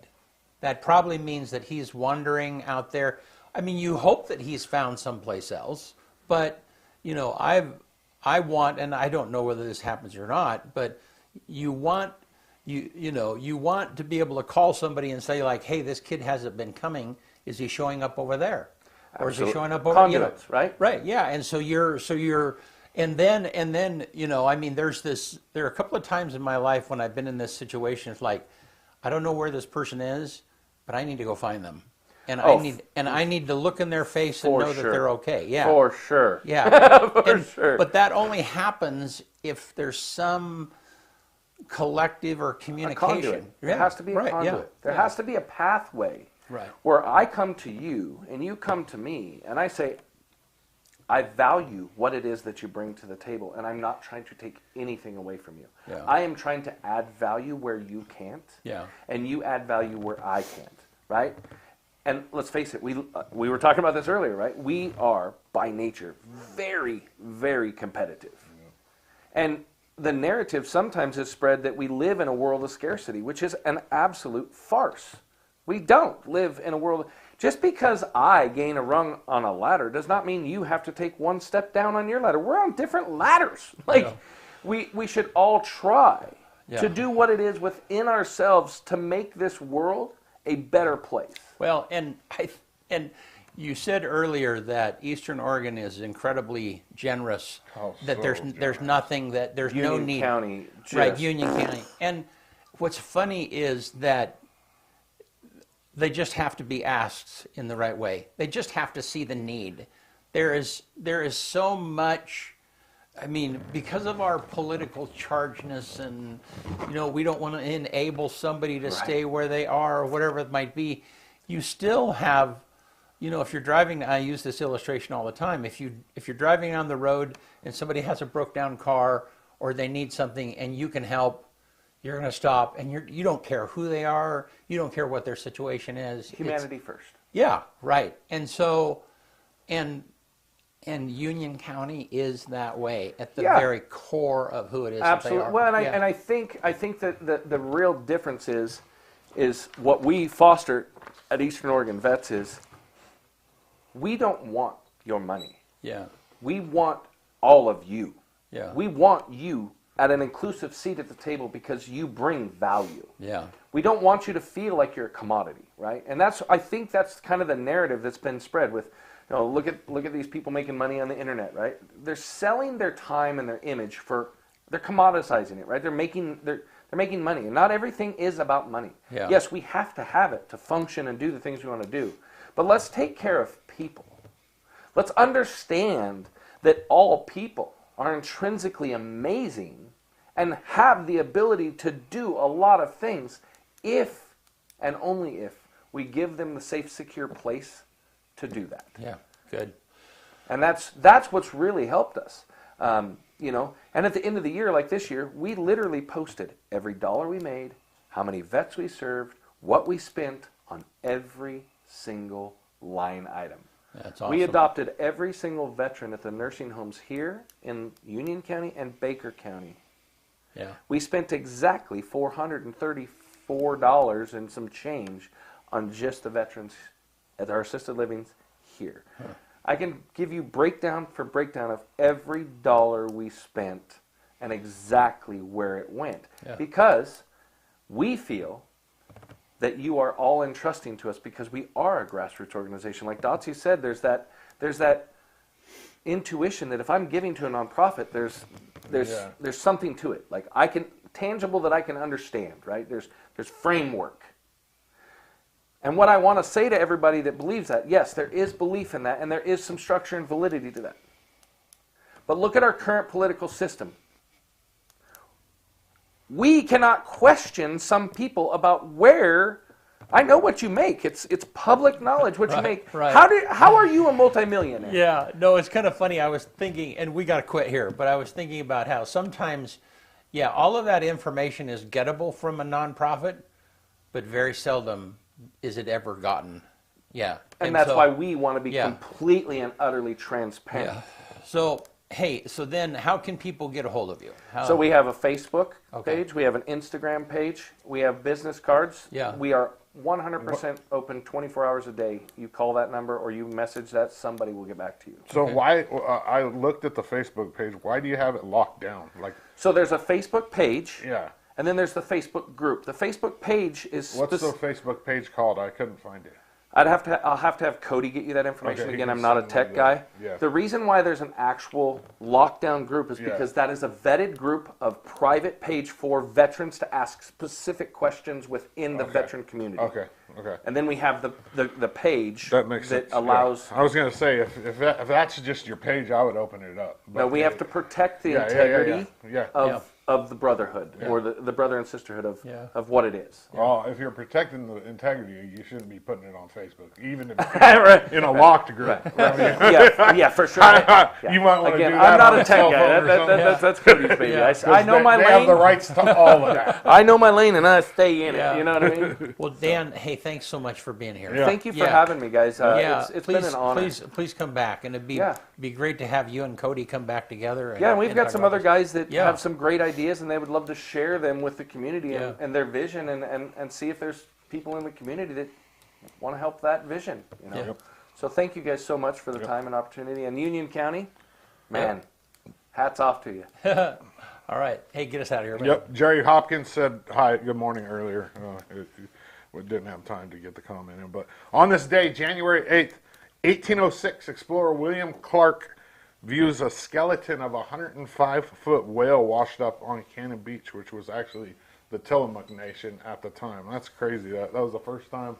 That probably means that he's wandering out there. I mean, you hope that he's found someplace else, but you know, I want, and I don't know whether this happens or not, but you want you want to be able to call somebody and say like, hey, this kid hasn't been coming. Is he showing up over there? Or is he showing up over Conduits, right? Right, yeah. And so you're and then I mean there are a couple of times in my life when I've been in this situation, it's like, I don't know where this person is, but I need to go find them. And I need to look in their face and know that they're okay. Yeah. For sure. Yeah. Sure. But that only happens if there's some collective or communication. Conduit. There has to be a conduit. Yeah. There has to be a pathway Right. where I come to you and you come to me and I say, I value what it is that you bring to the table, and I'm not trying to take anything away from you. Yeah. I am trying to add value where you can't, Yeah. and you add value where I can't, right? And let's face it, we were talking about this earlier, right? We are, by nature, very, very competitive. And the narrative sometimes is spread that we live in a world of scarcity, which is an absolute farce. We don't live in a world. Just because I gain a rung on a ladder does not mean you have to take one step down on your ladder. We're on different ladders. Like, we should all try to do what it is within ourselves to make this world a better place. Well, and you said earlier that Eastern Oregon is incredibly generous. Oh, that so there's nothing that there's no Union need. County, Right, Union County. And what's funny is that they just have to be asked in the right way. They just have to see the need. There is so much. I mean, because of our political chargedness, and we don't want to enable somebody to stay where they are or whatever it might be. You still have, if you're driving. I use this illustration all the time. If you're driving on the road and somebody has a broke down car or they need something and you can help, you're going to stop, and you don't care who they are. You don't care what their situation is. Humanity first. Yeah, right. And so, and Union County is that way at the very core of who it is. Absolutely. That they are. Well, and I think that the real difference is what we foster at Eastern Oregon Vets is we don't want your money. Yeah. We want all of you. Yeah. We want you at an inclusive seat at the table because you bring value. Yeah. We don't want you to feel like you're a commodity, right? And I think that's kind of the narrative that's been spread with, look at these people making money on the internet, right? They're selling their time and their image they're commoditizing it, right? They're making money, and not everything is about money. Yeah. Yes, we have to have it to function and do the things we want to do, but let's take care of people. Let's understand that all people are intrinsically amazing and have the ability to do a lot of things if and only if we give them the safe, secure place to do that. Yeah. Good. And that's what's really helped us. And at the end of the year, like this year, we literally posted every dollar we made, how many vets we served, what we spent on every single line item. That's awesome. We adopted every single veteran at the nursing homes here in Union County and Baker County. Yeah. We spent exactly $434 and some change on just the veterans at our assisted livings here. Huh. I can give you breakdown for breakdown of every dollar we spent and exactly where it went. Yeah. Because we feel that you are all entrusting to us because we are a grassroots organization. Like Dotsie said, there's that intuition that if I'm giving to a nonprofit, there's something to it. Like tangible that I can understand, right? There's framework. And what I want to say to everybody that believes that, yes, there is belief in that, and there is some structure and validity to that. But look at our current political system. We cannot question some people about where I know what you make. It's public knowledge what you make. right. How are you a multimillionaire? Yeah, no, it's kind of funny. I was thinking, and we got to quit here, but I was thinking about how sometimes, yeah, all of that information is gettable from a nonprofit, but very seldom is it ever gotten. Yeah. And that's so, why we want to be yeah. completely and utterly transparent. Yeah. So, hey, so then how can people get a hold of you? How, So we have a Facebook Okay. page. We have an Instagram page. We have business cards. Yeah. We are 100% open 24 hours a day. You call that number or you message that, somebody will get back to you. So why? I looked at the Facebook page. Why do you have it locked down? Like, So there's a Facebook page. yeah. And then there's the Facebook group. The Facebook page is What's the Facebook page called? I couldn't find it. I'll have to have Cody get you that information. Okay, he Again, can I'm not a send tech me guy. that. Yeah. The reason why there's an actual lockdown group is Yeah. because that is a vetted group of private page for veterans to ask specific questions within the Okay. veteran community. Okay. Okay. And then we have the page That makes sense. Yeah. allows. I was gonna say if that's just your page, I would open it up. No, we have to protect the Yeah, yeah, integrity yeah. of the brotherhood or the brother and sisterhood Yeah. of what it is. Well, if you're protecting the integrity, you shouldn't be putting it on Facebook, even if Right. in a locked group. yeah, for sure. You might want to Again, do that I'm not on a tech cell guy. phone or something. That's Cody's baby. Yeah. I know my they lane. have the rights to all of that. I know my lane and I stay in Yeah. it. You know what I mean? Well, Dan, hey, thanks so much for being here. Yeah. Thank you for Yeah. having me, guys. Yeah, It's please, been an honor. Please come back, and it'd Yeah. be great to have you and Cody come back together. Yeah, and we've got talk some about other this. guys that Yeah. have some great ideas, and they would love to share them with the community Yeah. and their vision, and see if there's people in the community that want to help that vision. You know. Yeah. Yep. So thank you guys so much for the time and opportunity. And Union County, man, hats off to you. All right, hey, get us out of here. man. Yep. Jerry Hopkins said hi, good morning earlier. We didn't have time to get the comment in, but on this day, January 8th, 1806, explorer William Clark views a skeleton of a 105-foot whale washed up on Cannon Beach, which was actually the Tillamook Nation at the time. That's crazy. That was the first time,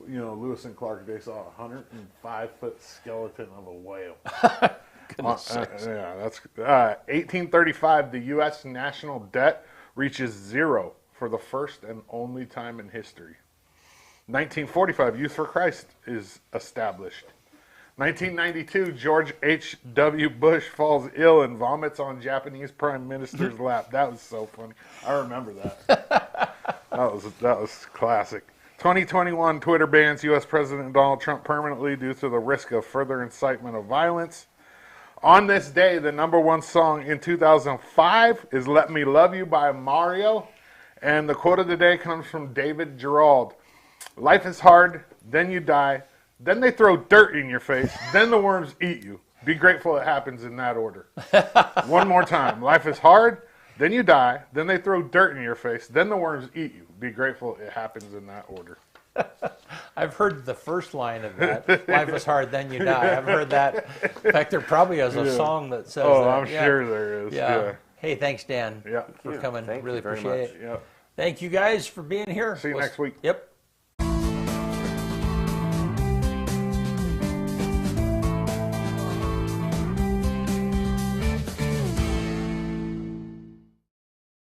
Lewis and Clark, they saw a 105-foot skeleton of a whale. Yeah, that's 1835. The U.S. national debt reaches zero for the first and only time in history. 1945. Youth for Christ is established. 1992. George H.W. Bush falls ill and vomits on Japanese Prime Minister's lap. That was so funny. I remember that. that was classic. 2021. Twitter bans U.S. President Donald Trump permanently due to the risk of further incitement of violence. On this day, the #1 song in 2005 is Let Me Love You by Mario. And the quote of the day comes from David Gerald. Life is hard, then you die, then they throw dirt in your face, then the worms eat you. Be grateful it happens in that order. One more time. Life is hard, then you die, then they throw dirt in your face, then the worms eat you. Be grateful it happens in that order. I've heard the first line of that. Life is hard, then you die. I've heard that. In fact, there probably is a song that says that. I'm Yeah. sure there is. Yeah. Hey, thanks, Dan, Yeah. for coming. Thank you really very appreciate much. it. Yeah. Thank you guys for being here. See you next week. Yep.